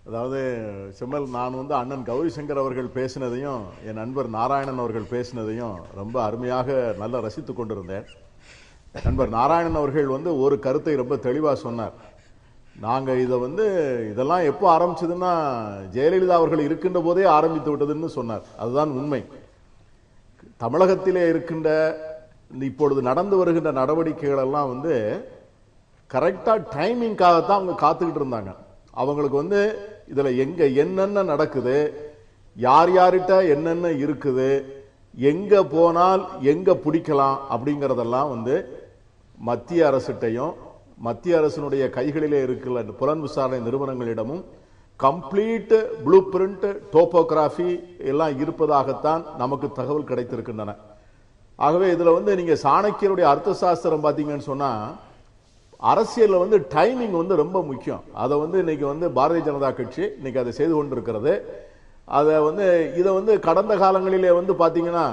அதாவது செம்மல், நான் அண்ணன் கௌரி சங்கர் அவர்கள் பேசினதையும் என் நண்பர் நாராயணன் அவர்கள் பேசினதையும் ரொம்ப அருமையாக நல்லா ரசித்து கொண்டிருந்தேன். நண்பர் நாராயணன் அவர்கள் ஒரு கருத்தை ரொம்ப தெளிவாக சொன்னார். நாங்கள் இதை இதெல்லாம் எப்போ ஆரம்பிச்சதுன்னா ஜெயலலிதா அவர்கள் இருக்கின்ற போதே ஆரம்பித்து விட்டதுன்னு சொன்னார். அதுதான் உண்மை. தமிழகத்திலே இருக்கின்ற இப்பொழுது நடந்து வருகின்ற நடவடிக்கைகள் எல்லாம் கரெக்டாக டைமிங்காகத்தான் அவங்க காத்துக்கிட்டு இருந்தாங்க. அவங்களுக்கு இதுல எங்க என்னென்ன நடக்குது, யார் யார்கிட்ட என்னென்ன இருக்குது, எங்க போனால் எங்க பிடிக்கலாம் அப்படிங்கறதெல்லாம் மத்திய அரசிட்டையும் மத்திய அரசினுடைய கைகளிலே இருக்கிற புலன் விசாரணை நிறுவனங்களிடமும் கம்ப்ளீட் ப்ளூ பிரிண்ட் டோபோகிராஃபி எல்லாம் இருப்பதாகத்தான் நமக்கு தகவல் கிடைத்திருக்கின்றன. ஆகவே இதுல நீங்க சாணக்கியருடைய அர்த்த சாஸ்திரம் பாத்தீங்கன்னு சொன்னா அரசியல்ல டைமிங் ரொம்ப முக்கியம். அதை இன்னைக்கு பாரதிய ஜனதா கட்சி இன்னைக்கு அதை செய்து கொண்டிருக்கிறது. அதை இதை கடந்த காலங்களிலே பாத்தீங்கன்னா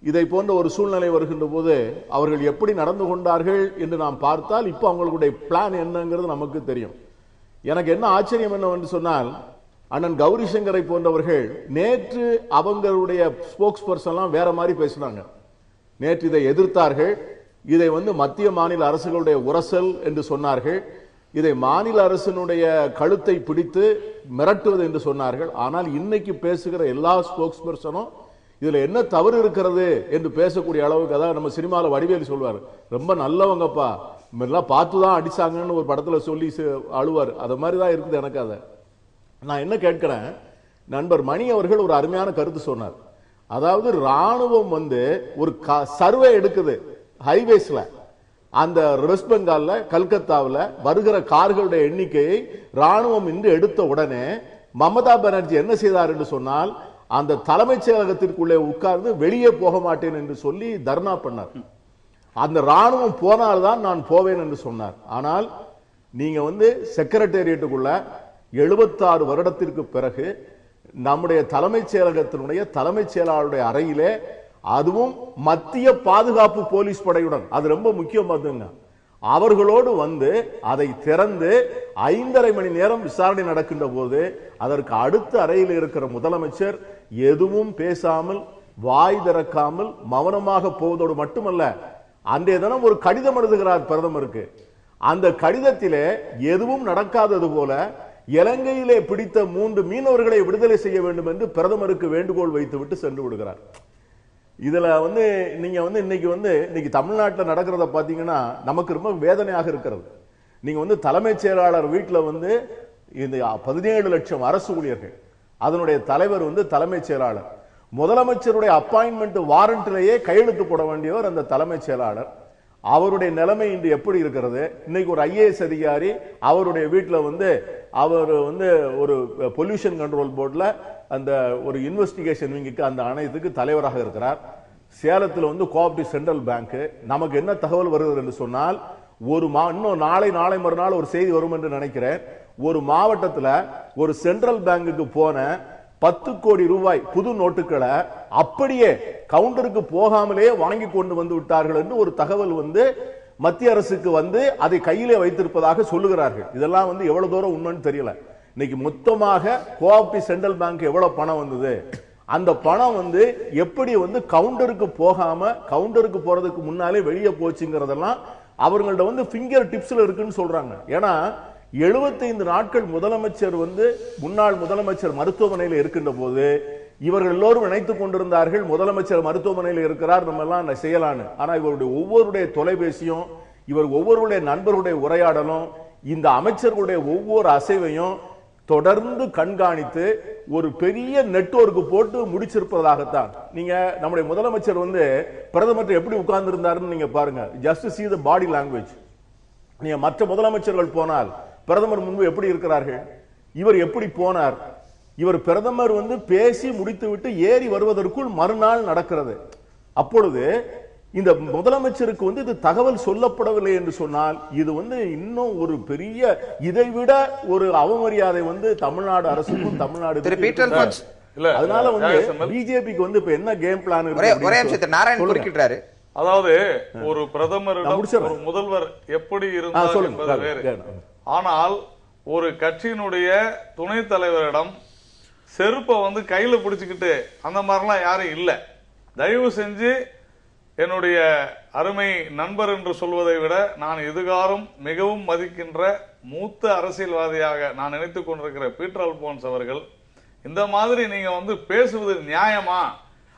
இதை போன்ற ஒரு சூழ்நிலை வருகின்ற போது அவர்கள் எப்படி நடந்து கொண்டார்கள் என்று நாம் பார்த்தால் இப்ப அவங்களுடைய பிளான் என்னங்கிறது நமக்கு தெரியும். எனக்கு என்ன ஆச்சரியம் என்னவென்று சொன்னால், அண்ணன் கௌரி சங்கரை போன்றவர்கள் நேற்று அவங்களுடைய ஸ்போக்ஸ் பர்சன்லாம் வேற மாதிரி பேசினாங்க. நேற்று இதை எதிர்த்தார்கள். இதை மத்திய மாநில அரசுகளுடைய உரசல் என்று சொன்னார்கள். இதை மாநில அரசினுடைய கழுத்தை பிடித்து மிரட்டுவது என்று சொன்னார்கள். ஆனால் இன்னைக்கு பேசுகிற எல்லா ஸ்போக்ஸ் பர்சனும் இதுல என்ன தவறு இருக்கிறது என்று பேசக்கூடிய அளவுக்கு, அதாவது நம்ம சினிமாவில் வடிவேலு சொல்வார், ரொம்ப நல்லவங்கப்பா, எல்லாம் பார்த்துதான் அடிச்சாங்கன்னு ஒரு படத்துல சொல்லி அழுவார். அது மாதிரிதான் இருக்குது எனக்கு. அதை நான் என்ன கேட்கிறேன், நண்பர் மணி அவர்கள் ஒரு அருமையான கருத்து சொன்னார். அதாவது ராணுவம் ஒரு சர்வே எடுக்குது ஹைவேஸ்ல, அந்த வெஸ்ட் பெங்கால்ல கல்கத்தாவில் வருகிற கார்களுடைய எண்ணிக்கையை ராணுவம் இன்று எடுத்த உடனே மமதா பானர்ஜி என்ன செய்தார் என்று சொன்னால், அந்த தலைமைச் செயலகத்திற்குள்ளே உட்கார்ந்து வெளியே போக மாட்டேன் என்று சொல்லி தர்ணா பண்ணார். அந்த ராணுவம் போனால்தான் நான் போவேன் என்று சொன்னார். ஆனால் நீங்க செக்ரட்டேரியட்டுக்குள்ள 76 வருடத்திற்கு பிறகு நம்முடைய தலைமைச் செயலகத்தினுடைய தலைமைச் செயலாளருடைய அறையிலே, அதுவும் மத்திய பாதுகாப்பு போலீஸ் படையுடன், அது ரொம்ப முக்கியம் பார்த்துங்க, அவர்களோடு அதை திறந்து 5.5 மணி நேரம் விசாரணை நடக்கின்ற போது அதற்கு அடுத்த அறையில் இருக்கிற முதலமைச்சர் எதுவும் பேசாமல் வாய் திறக்காமல் மௌனமாக போவதோடு மட்டுமல்ல, அன்றைய தினம் ஒரு கடிதம் எழுதுகிறார் பிரதமருக்கு. அந்த கடிதத்திலே எதுவும் நடக்காதது போல இலங்கையிலே பிடித்த 3 மீனவர்களை விடுதலை செய்ய வேண்டும் என்று பிரதமருக்கு வேண்டுகோள் வைத்துவிட்டு சென்று விடுகிறார். இதுல நீங்க இன்னைக்கு தமிழ்நாட்டில் நடக்கிறத பாத்தீங்கன்னா நமக்கு ரொம்ப வேதனையாக இருக்கிறது. நீங்க தலைமைச் செயலாளர் வீட்டுல இந்த 17 லட்சம் அரசு ஊழியர்கள், அதனுடைய தலைவர் தலைமைச் செயலாளர், முதலமைச்சருடைய அப்பாயின்மெண்ட் வாரண்ட்லேயே கையெழுத்து போட வேண்டியவர் அந்த தலைமைச் செயலாளர். அவருடைய நிலைமை இன்று எப்படி இருக்கிறது? இன்னைக்கு ஒரு IAS அதிகாரி அவருடைய வீட்டில் அவர் ஒரு பொல்யூஷன் கண்ட்ரோல் போர்டில் அந்த ஒரு இன்வெஸ்டிகேஷன் விங்குக்கு அந்த ஆணையத்துக்கு தலைவராக இருக்கிறார். சேலத்தில் கோஆப்டிவ் சென்ட்ரல் பேங்க். நமக்கு என்ன தகவல் வருகிறது என்று சொன்னால், இன்னும் நாளை மறுநாள் ஒரு செய்தி வரும் என்று நினைக்கிறேன். ஒரு மாவட்டத்தில் ஒரு சென்ட்ரல் பேங்குக்கு போன 10 கோடி ரூபாய் புது நோட்டுகளை அப்படியே கவுண்டருக்கு போகாமலே வாங்கி கொண்டு வந்து விட்டார்கள் என்று ஒரு தகவல் மத்திய அரசுக்கு அதை கையிலே வைத்திருப்பதாக சொல்லுகிறார்கள். இதெல்லாம் எவ்வளவு தூரம் உண்மைன்னு தெரியல. இன்னைக்கு மொத்தமாக கோஆப்டிவ் சென்ட்ரல் பேங்க் எவ்வளவு பணம் வந்தது, அந்த பணம் எப்படி கவுண்டருக்கு போகாம கவுண்டருக்கு போறதுக்கு முன்னாலே வெளியே போச்சுங்கிறதெல்லாம் அவர்கள்ட்ட ஃபிங்கர் டிப்ஸ்ல இருக்குன்னு சொல்றாங்க. ஏன்னா 75 நாட்கள் முதலமைச்சர் முன்னாள் முதலமைச்சர் மருத்துவமனையில் இருக்கின்ற போது இவர்கள் எல்லோரும் நினைத்துக் கொண்டிருந்தார்கள் முதலமைச்சர் மருத்துவமனையில் இருக்கிறார், நம்ம எல்லாம் செய்யலான்னு. ஆனா இவருடைய ஒவ்வொருடைய தொலைபேசியும், இவர் ஒவ்வொருடைய நண்பருடைய உரையாடலும், இந்த அமைச்சர்களுடைய ஒவ்வொரு அசைவையும் தொடர்ந்து கண்காணித்து ஒரு பெரிய நெட்வொர்க் போட்டு முடிச்சிருப்பதாகத்தான். நீங்க நம்முடைய முதலமைச்சர் பிரதமர் எப்படி உட்கார்ந்து இருந்தாருன்னு நீங்க பாருங்க. Just see the body language. நீங்க மற்ற முதலமைச்சர்கள் போனால் பிரதமர் முன்பு எப்படி இருக்கிறார்கள், இவர் எப்படி போனார், இவர் பிரதமர் பேசி முடித்துவிட்டு ஏறி வருவதற்குள் மறுநாள் நடக்கிறது. அப்பொழுது இந்த முதலமைச்சருக்கு இது தகவல் சொல்லப்படவில்லை என்று சொன்னால் இது இன்னும் ஒரு பெரிய, இதைவிட ஒரு அவமரியாதை தமிழ்நாடு அரசுக்கும் தமிழ்நாடு இல்ல, அதனால வந்து தியாகசெம்மல், பிஜேபிக்கு வந்து இப்ப என்ன கேம் பிளான் ஒரே நிமிஷத்தை நாராயணன் குறுக்கிட்டாரு. அதாவது ஒரு பிரதமரிடம் ஒரு முதல்வர் எப்படி இருந்தார் என்பது வேறு. ஆனால் ஒரு கட்சியினுடைய துணைத் தலைவரிடம் செருப்பை வந்து கையில பிடிச்சுக்கிட்டு அந்த மாதிரிலாம் யாரும் இல்லை. தயவு செஞ்சு என்னுடைய அருமை நண்பர் என்று சொல்வதை விட நான் எதுகாரும் மிகவும் மதிக்கின்ற மூத்த அரசியல்வாதியாக நான் நினைத்துக் கொண்டிருக்கிற பீட்டர் அல்போன்ஸ் அவர்கள் இந்த மாதிரி நீங்க வந்து பேசுவது நியாயமா?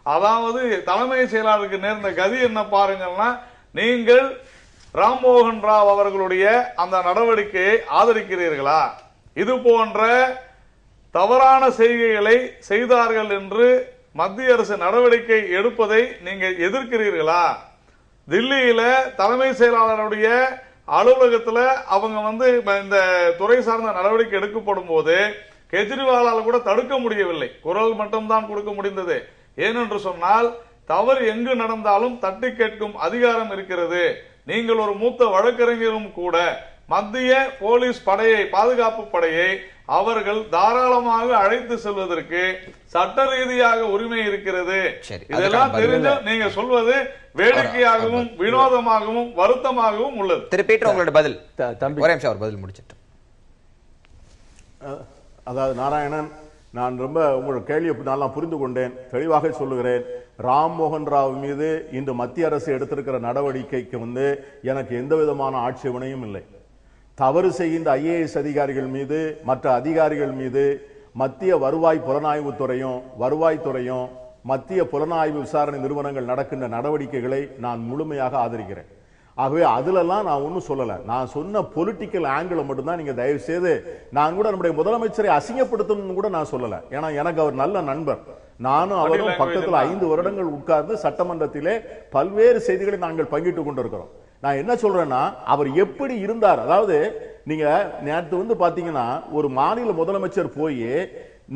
அதாவது தலைமை செயலாளருக்கு நேர்ந்த கதி என்ன பாருங்கன்னா, நீங்கள் ராம்மோகன் ராவ் அவர்களுடைய அந்த நடவடிக்கையை ஆதரிக்கிறீர்களா? இது போன்ற தவறான செய்கைகளை செய்தார்கள் என்று மத்திய அரசு நடவடிக்கை எடுப்பதை நீங்க எதிர்க்கிறீர்களா? தில்லியில தலைமை செயலாளருடைய அலுவலகத்துல அவங்க வந்து இந்த துறை சார்ந்த நடவடிக்கை எடுக்கப்படும் போது கெஜ்ரிவாலால் கூட தடுக்க முடியவில்லை, குரல் மட்டும்தான் கொடுக்க முடிந்தது. ஏனென்று சொன்னால் தவறு எங்கு நடந்தாலும் தட்டி கேட்கும் அதிகாரம் இருக்கிறது. நீங்கள் ஒரு மூத்த வழக்கறிஞரும் கூட மத்திய போலீஸ் படையை, பாதுகாப்பு படையை அவர்கள் தாராளமாக அழைத்து செல்வதற்கு சட்ட ரீதியாக உரிமை இருக்கிறது. இதெல்லாம் தெரிஞ்ச நீங்க சொல்வது வேடிக்கையாகவும் வினோதமாகவும் வருத்தமாகவும் உள்ளது. திரு பீட்டர், உங்களோட பதில். ஒரே நிமிஷம் அவர் பதில் முடிச்சிட்டு. அதாவது நாராயணன், நான் ரொம்ப உங்களோட கேள்வி நல்லா புரிந்து கொண்டேன். தெளிவாக சொல்லுகிறேன். ராம்மோகன் ராவ் மீது இன்று மத்திய அரசு எடுத்திருக்கிற நடவடிக்கைக்கு வந்து எனக்கு எந்த விதமான ஆட்சேபனையும் இல்லை. தவறு செய்கின்ற IAS அதிகாரிகள் மீது, மற்ற அதிகாரிகள் மீது மத்திய வருவாய் புலனாய்வுத்துறையும் வருவாய்த்துறையும் மத்திய புலனாய்வு விசாரணை நிறுவனங்கள் நடக்கின்ற நடவடிக்கைகளை நான் முழுமையாக ஆதரிக்கிறேன். ஆகவே அதுலலாம் நான் ஒன்னும் சொல்லல. நான் சொன்ன பொலிட்டிக்கல் ஆங்கிள் மட்டும்தான் நீங்க தயவு செய்து, நான் கூட நம்முடைய முதலமைச்சரை அசிங்கப்படுத்தணும்னு கூட நான் சொல்லல. ஏன்னா எனக்கு அவர் நல்ல நண்பர். நானும் அவரும் பக்கத்தில் 5 வருடங்கள் உட்கார்ந்து சட்டமன்றத்திலே பல்வேறு செய்திகளை நாங்கள் பங்கிட்டுக் கொண்டிருக்கிறோம். நான் என்ன சொல்றேன்னா, அவர் எப்படி இருந்தார், அதாவது நீங்க நேற்று வந்து பாத்தீங்கன்னா ஒரு மாநில முதலமைச்சர் போய்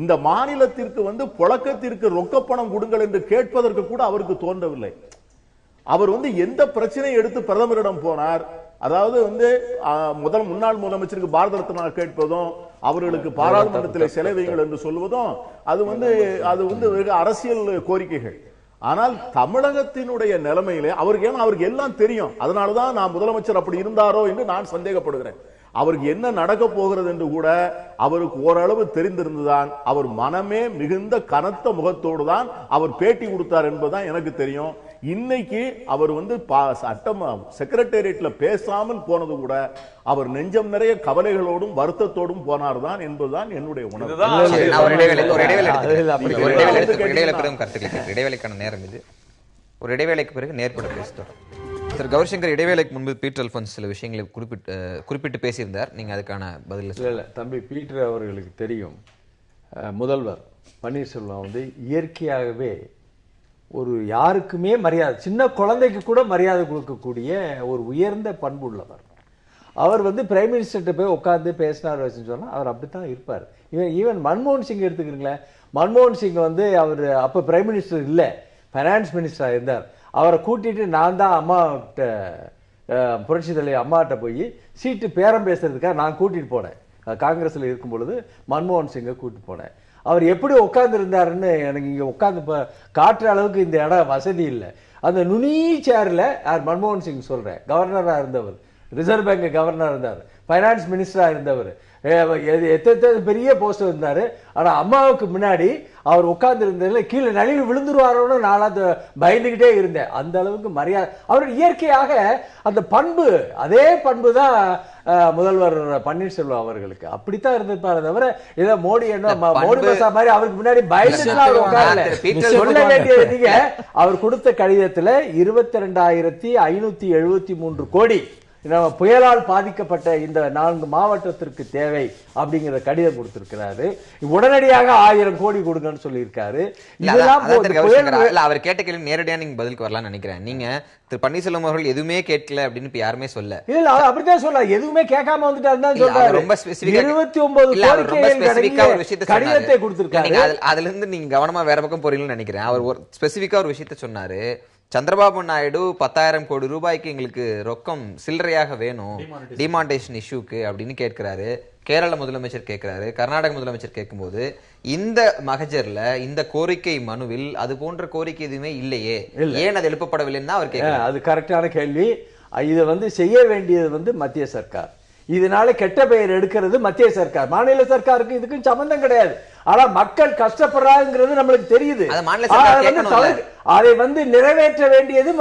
இந்த மாநிலத்திற்கு வந்து புழக்கத்திற்கு ரொக்கப்பணம் கொடுங்கள் என்று கேட்பதற்கு கூட அவருக்கு தோன்றவில்லை. அவர் வந்து எந்த பிரச்சனையை எடுத்து பிரதமரிடம் போனார், அதாவது வந்து முன்னாள் முதலமைச்சருக்கு பாரத ரத்னா கேட்பதும் அவர்களுக்கு பாராளுமன்றத்தில் செலவைகள் என்று சொல்வதும் அது வந்து அரசியல் கோரிக்கைகள். ஆனால் தமிழகத்தினுடைய நிலைமையிலே அவருக்கு எல்லாம் தெரியும். அதனாலதான் நான் முதலமைச்சர் அப்படி இருந்தாரோ என்று நான் சந்தேகப்படுகிறேன். அவருக்கு என்ன நடக்க போகிறது என்று கூட அவருக்கு ஓரளவு தெரிந்திருந்துதான் அவர் மனமே மிகுந்த கனத்த முகத்தோடு தான் அவர் பேட்டி கொடுத்தார் என்பதுதான் எனக்கு தெரியும். இன்னைக்கு அவர் வந்து சட்டம் செக்ரட்டேரியட்ல பேசாமல் போனது கூட அவர் நெஞ்சம் நிறைய கவலைகளோடும் வருத்தத்தோடும் போனார்தான் என்பதுதான் என்னுடைய உணர்வு. இடைவேளைக்கான நேரம் இது. ஒரு இடைவேளைக்கு பிறகு நேர்பட பேசுகிறோம். திரு கௌரிசங்கர், இடைவேளைக்கு முன்பு பீட்டர் அல்போன்ஸ் சில விஷயங்களை குறிப்பிட்டு பேசியிருந்தார். நீங்க அதுக்கான பதில் இல்ல தம்பி, பீட்டர் அவர்களுக்கு தெரியும், முதல்வர் பன்னீர்செல்வம் வந்து இயற்கையாகவே ஒரு யாருக்குமே மரியாதை, சின்ன குழந்தைக்கு கூட மரியாதை கொடுக்கக்கூடிய ஒரு உயர்ந்த பண்பு உள்ளவர். அவர் வந்து பிரைம் மினிஸ்டர்கிட்ட போய் உட்காந்து பேசினார் சொன்னா அவர் அப்படித்தான் இருப்பார். ஈவன் மன்மோகன் சிங் எடுத்துக்கிறீங்களேன், மன்மோகன் சிங் வந்து அவர் அப்ப பிரைம் மினிஸ்டர் இல்லை, பைனான்ஸ் மினிஸ்டராக இருந்தார். அவரை கூட்டிட்டு நான் தான் அம்மாட்ட, புரட்சி தலைவர் அம்மாட்ட போய் சீட்டு பேரம் பேசுறதுக்காக நான் கூட்டிட்டு போனேன். காங்கிரஸ்ல இருக்கும் பொழுது மன்மோகன் சிங்கை கூட்டிட்டு போனேன். அவர் எப்படி உட்கார்ந்து இருந்தாருன்னு எனக்கு இங்க உட்கார்ந்து காட்டுற அளவுக்கு இந்த இடம் வசதி இல்லை. அந்த நுனி சேர்ல மன்மோகன் சிங் சொல்றேன், கவர்னரா இருந்தவர், ரிசர்வ் பேங்க் கவர்னரா இருந்தார், பைனான்ஸ் மினிஸ்டரா இருந்தவர், எத்தனை பெரிய போஸ்ட் இருந்தாரு. ஆனா அம்மாவுக்கு முன்னாடி அவர் உட்கார்ந்து இருந்ததுல கீழே நழுவி விழுந்துருவாரோன்னு நான் பயந்துகிட்டே இருந்தேன். அந்த அளவுக்கு மரியாதை, அவருடைய இயற்கையாக அந்த பண்பு, அதே பண்பு தான் முதல்வர் பன்னீர்செல்வம் அவர்களுக்கு அப்படித்தான் இருந்திருப்பாரு. தவிர ஏதோ மோடி மோடி பசா மாதிரி அவருக்கு முன்னாடி பயந்துட்டு சொல்ல வேண்டிய அவர் கொடுத்த கடிதத்துல 22,573 கோடி புயலால் பாதிக்கப்பட்ட இந்த 4 மாவட்டத்திற்கு தேவை அப்படிங்கிற கடிதம் கொடுத்திருக்கிறாரு. உடனடியாக 1000 கோடி கொடுங்கன்னு சொல்லியிருக்காரு. அவர் கேட்ட கேள்வி நேரடியா நீங்க பதிலுக்கு வரலாம்னு நினைக்கிறேன். நீங்க திரு பன்னீர்செல்வம் அவர்கள் எதுவுமே கேட்கல அப்படின்னு இப்ப யாருமே சொல்ல இல்ல, அப்படித்தான் சொல்ல, எதுவுமே கேட்காம வந்துட்டாருன்னு சொல்றாரு. ரொம்ப 29 ஒரு விஷயத்தை கடிதத்தை கொடுத்திருக்காரு. அதுல இருந்து நீங்க கவனமா வேற பக்கம் போறீங்கன்னு நினைக்கிறேன். அவர் ஸ்பெசிபிக்கா ஒரு விஷயத்த சொன்னாரு, சந்திரபாபு நாயுடு 10,000 கோடி ரூபாய்க்கு எங்களுக்கு ரொக்கம் சில்லறையாக வேணும் டிமானிட்டேஷன் இஷ்யூக்கு அப்படின்னு கேட்கிறாரு. கேரள முதலமைச்சர் கேட்கிறாரு, கர்நாடக முதலமைச்சர் கேட்கும்போது இந்த மகஜர்ல இந்த கோரிக்கை மனுவில் அது போன்ற கோரிக்கை எதுவுமே இல்லையே, ஏன் அது எழுப்பப்படவில்லைன்னு அவர் கேட்கிறார். அது கரெக்டான கேள்வி. இதை செய்ய வேண்டியது மத்திய சர்க்கார். இதனால கெட்ட பெயர் எடுக்கிறது மத்திய சர்க்கார். மாநில சர்க்காருக்கு இதுக்கும் சம்பந்தம் கிடையாது. ஆனா மக்கள் கஷ்டப்படுறாங்கிறது நம்மளுக்கு தெரியுது. அதை நிறைவேற்ற வேண்டியது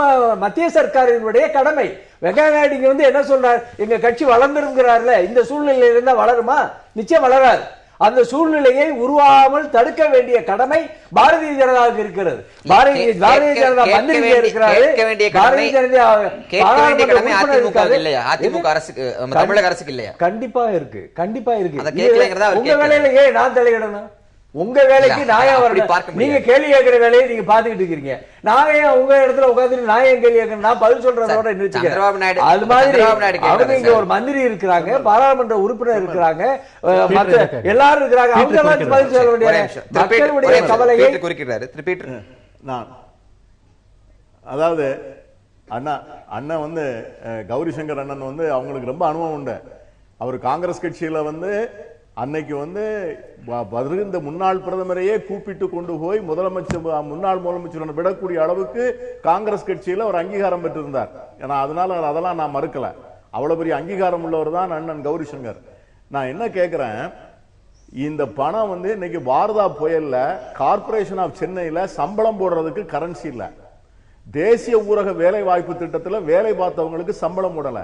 மத்திய சர்க்காரினுடைய கடமை. வெங்கையா நாயுடு என்ன சொல்றார், எங்க கட்சி வளர்ந்துருங்கிறார்ல, இந்த சூழ்நிலையில இருந்தா வளருமா? நிச்சயம் வளராது. அந்த சூழ்நிலையை உருவாகாமல் தடுக்க வேண்டிய கடமை பாரதிய ஜனதாவுக்கு இருக்கிறது. பாரதிய ஜனதா மந்திரி இருக்கிறாரு, பாரதிய ஜனதா அதிமுக அரசுக்கு, தமிழக அரசுக்கு இல்லையா? கண்டிப்பா இருக்கு, கண்டிப்பா இருக்கு. உங்க வேலையில ஏன் நான் தலையிடணும்? உங்க வேலைக்கு நாயா வரணும். நீங்க கேள்வி கேட்கிற வேலையை நீங்க பாத்துக்கிட்டு இருக்கீங்க. நான் ஏன் உங்க இடத்துல உட்காந்துட்டு நான் ஏன் கேள்வி கேட்கணும்? நான் பதில் சொல்றதோட அது மாதிரி அவங்க இங்க ஒரு மந்திரி இருக்கிறாங்க, பாராளுமன்ற உறுப்பினர் இருக்கிறாங்க, எல்லாரும் இருக்கிறாங்க. அவங்க எல்லாம் பதில் சொல்ல வேண்டிய மக்களுடைய கவலையை குறிக்கிறாரு. நான் அதாவது அண்ணன் கௌரி சங்கர் அண்ணன் அவங்களுக்கு ரொம்ப அனுபவம் உண்டு. அவர் காங்கிரஸ் கட்சியில அன்னைக்கு வருகின்ற முன்னாள் பிரதமரையே கூப்பிட்டு கொண்டு போய் முன்னாள் முதலமைச்சர் விடக்கூடிய அளவுக்கு காங்கிரஸ் கட்சியில ஒரு அங்கீகாரம் பெற்றிருந்தார். ஏன்னா அதெல்லாம் நான் மறுக்கல. அவ்வளவு பெரிய அங்கீகாரம் உள்ளவர் தான் அண்ணன் கௌரி சங்கர். நான் என்ன கேட்கிறேன், இந்த பணம் இன்னைக்கு வாரதா புயல்ல கார்பரேஷன் ஆஃப் சென்னையில சம்பளம் போடுறதுக்கு கரன்சி இல்ல. தேசிய ஊரக வேலை வாய்ப்பு திட்டத்தில் வேலை பார்த்தவங்களுக்கு சம்பளம் போடல.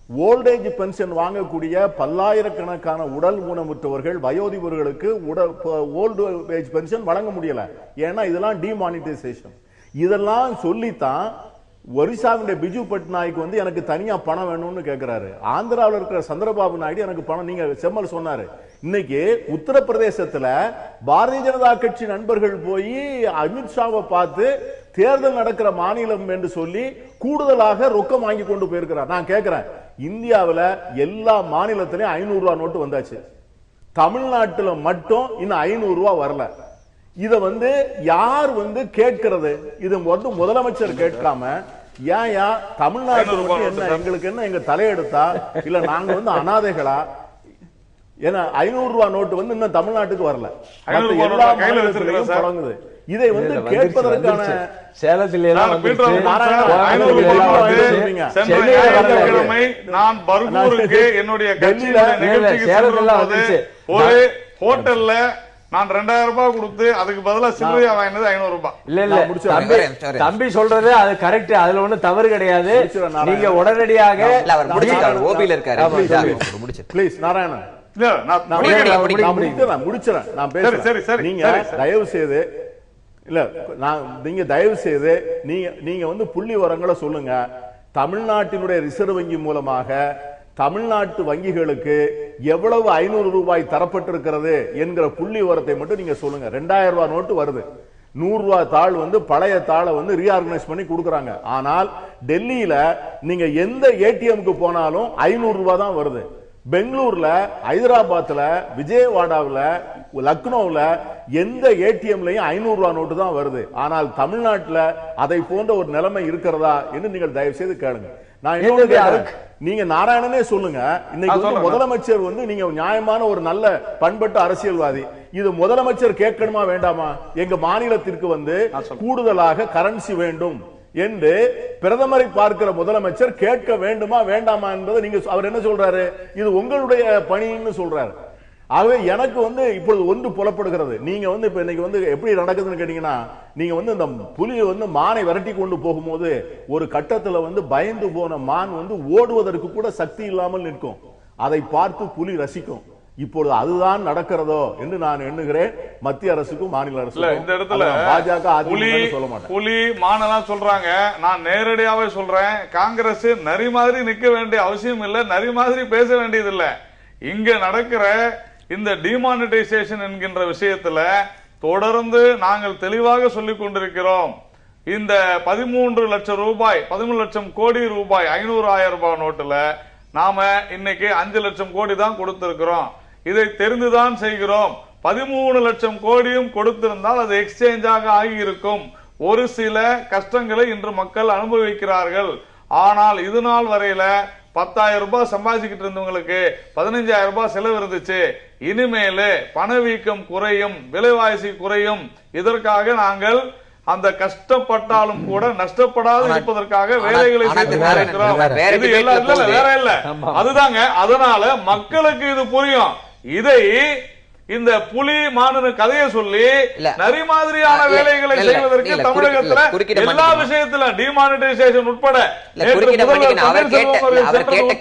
ஓல்டேஜ் பென்ஷன் வாங்கக்கூடிய பல்லாயிரக்கணக்கான உடல் ஊனமுற்றவர்கள் வயோதிபர்களுக்கு ஓல்டு ஏஜ் பென்ஷன் வழங்க முடியல. ஏன்னா இதெல்லாம் டிமானிட்டைசேஷன். இதெல்லாம் சொல்லித்தான் ஒரிசாவுடைய பிஜு பட்நாயக் எனக்கு தனியா பணம் வேணும்னு கேட்கிறாரு. ஆந்திராவில் இருக்கிற சந்திரபாபு நாயுடு எனக்கு பணம், நீங்க செம்மல் சொன்னாரு. இன்னைக்கு உத்தரப்பிரதேசத்துல பாரதிய ஜனதா கட்சி நண்பர்கள் போய் அமித்ஷாவை பார்த்து தேர்தல் நடக்கிற மாநிலம் என்று சொல்லி கூடுதலாக ரொக்கம் வாங்கி கொண்டு போயிருக்கிறார். நான் கேட்கிறேன், இந்தியாவில் எல்லா மாநிலத்திலையும் 500 ரூபாய் நோட்டு வந்தாச்சு. தமிழ்நாட்டில் மட்டும் இன்னும் 500 ரூபாய் வரல. இத யார் கேட்கிறது? இது முதலமைச்சர் கேட்காம ஏன் தமிழ்நாட்டில் என்ன எங்களுக்கு என்ன எங்க தலையெடுத்தா இல்ல நாங்க அனாதைகளா? ஏன்னா 500 ரூபாய் நோட்டு இன்னும் தமிழ்நாட்டுக்கு வரல. எல்லா மாநிலத்திலையும் தொடங்குது. இதை கேட்பதற்கான சேலத்தில் நான் பர்கூருக்கு என்னுடைய ஒரு ஹோட்டல்ல நான் 2000 ரூபாய் கொடுத்து அதுக்கு பதிலா சில்லறையா வாங்கினது 500 ரூபாய். இல்ல தம்பி சொல்றது அது கரெக்ட், அதுல ஒண்ணு தவறு கிடையாது. நீங்க உடனடியாக ஓபில இருக்காரு. பிளீஸ் நாராயணன், நீங்க தயவு செய்து இல்ல நீங்க தயவு செய்து நீங்க புள்ளி விவரங்களை சொல்லுங்க. தமிழ்நாட்டினுடைய ரிசர்வ் வங்கி மூலமாக தமிழ்நாட்டு வங்கிகளுக்கு எவ்வளவு 500 ரூபாய் தரப்பட்டிருக்கிறது என்கிற புள்ளி விவரத்தை மட்டும் நீங்க சொல்லுங்க. 2000 ரூபாய் நோட்டு வருது, 100 ரூபாய் தாள் பழைய தாளை ரீஆர்கனைஸ் பண்ணி கொடுக்கறாங்க. ஆனால் டெல்லியில நீங்க எந்த ஏடிஎம்க்கு போனாலும் 500 ரூபாய் தான் வருது. பெங்களூர்ல, ஹைதராபாத்ல, விஜயவாடாவில், லக்னோவில் எந்த ஏடிஎம்லையும் 500 ரூபாய் நோட்டு தான் வருது. ஆனால் தமிழ்நாட்டில் அதை போன்ற ஒரு நிலைமை இருக்கிறதா என்று நீங்கள் தயவு செய்து கேளுங்க. நான் நீங்க நாராயணனே சொல்லுங்க. இன்னைக்கு முதலமைச்சர் நீங்க நியாயமான ஒரு நல்ல பண்பட்ட அரசியல்வாதி. இது முதலமைச்சர் கேட்கணுமா வேண்டாமா? எங்க மாநிலத்திற்கு கூடுதலாக கரன்சி வேண்டும் என்று பிரதமரை பார்க்கிற முதலமைச்சர் கேட்க வேண்டுமா வேண்டாமா என்பதை நீங்க அவர் என்ன சொல்றாரு, இது உங்களுடைய பணின்னு சொல்றாரு. ஆகவே எனக்கு இப்பொழுது ஒன்று புலப்படுகிறது. நீங்க இப்ப இன்னைக்கு எப்படி நடக்குதுன்னு கேட்டீங்கன்னா, நீங்க இந்த புலி மானை விரட்டி கொண்டு போகும்போது ஒரு கட்டத்துல பயந்து போன மான் ஓடுவதற்கு கூட சக்தி இல்லாமல் நிற்கும். அதை பார்த்து புலி ரசிக்கும். இப்பொழுது அதுதான் நடக்கிறதோ என்று நான் எண்ணுகிறேன். மத்திய அரசுக்கும் மாநில அரசுக்கும் இந்த இடத்துல பாஜக சொல்ல மாட்டேன். புலி மானெல்லாம் சொல்றாங்க. நான் நேரடியாவே சொல்றேன், காங்கிரஸ் நரி மாதிரி நிக்க வேண்டிய அவசியம் இல்லை, நரி மாதிரி பேச வேண்டியது இல்லை. இங்க நடக்கிற இந்த டிமானிட்டைசேஷன் என்கின்ற விஷயத்துல தொடர்ந்து நாங்கள் தெளிவாக சொல்லிக் கொண்டிருக்கிறோம். இந்த 13 லட்சம் ரூபாய், 13 லட்சம் கோடி ரூபாய் 500,000 ரூபாய் நோட்டுல நாம இன்னைக்கு 5 லட்சம் கோடி தான் கொடுத்திருக்கிறோம். இதை தெரிந்துதான் செய்கிறோம். 13 லட்சம் கோடியும் கொடுத்திருந்தால் அது எக்ஸ்சேஞ்சாக ஆகியிருக்கும். ஒரு சில கஷ்டங்களை இன்று மக்கள் அனுபவிக்கிறார்கள். ஆனால் இது நாள் வரையில 10,000 ரூபாய் சம்பாதிச்சுக்கிட்டு இருந்தவங்களுக்கு 15,000 ரூபாய் செலவு இருந்துச்சு. இனிமேல பணவீக்கம் குறையும், விலைவாசி குறையும். இதற்காக நாங்கள் அந்த கஷ்டப்பட்டாலும் கூட நஷ்டப்படாது இருப்பதற்காக வேலைகளை செய்து கொண்டிருக்கிறோம். இது வேற இல்ல, அதுதாங்க. அதனால மக்களுக்கு இது புரியும். இதை இந்த புலி மானு கதையை சொல்லி நரி மாதிரியான வேலைகளை செய்வதற்கு தமிழகத்துல எல்லா விஷயத்திலும் டிமானிட்டைசேஷன் உட்பட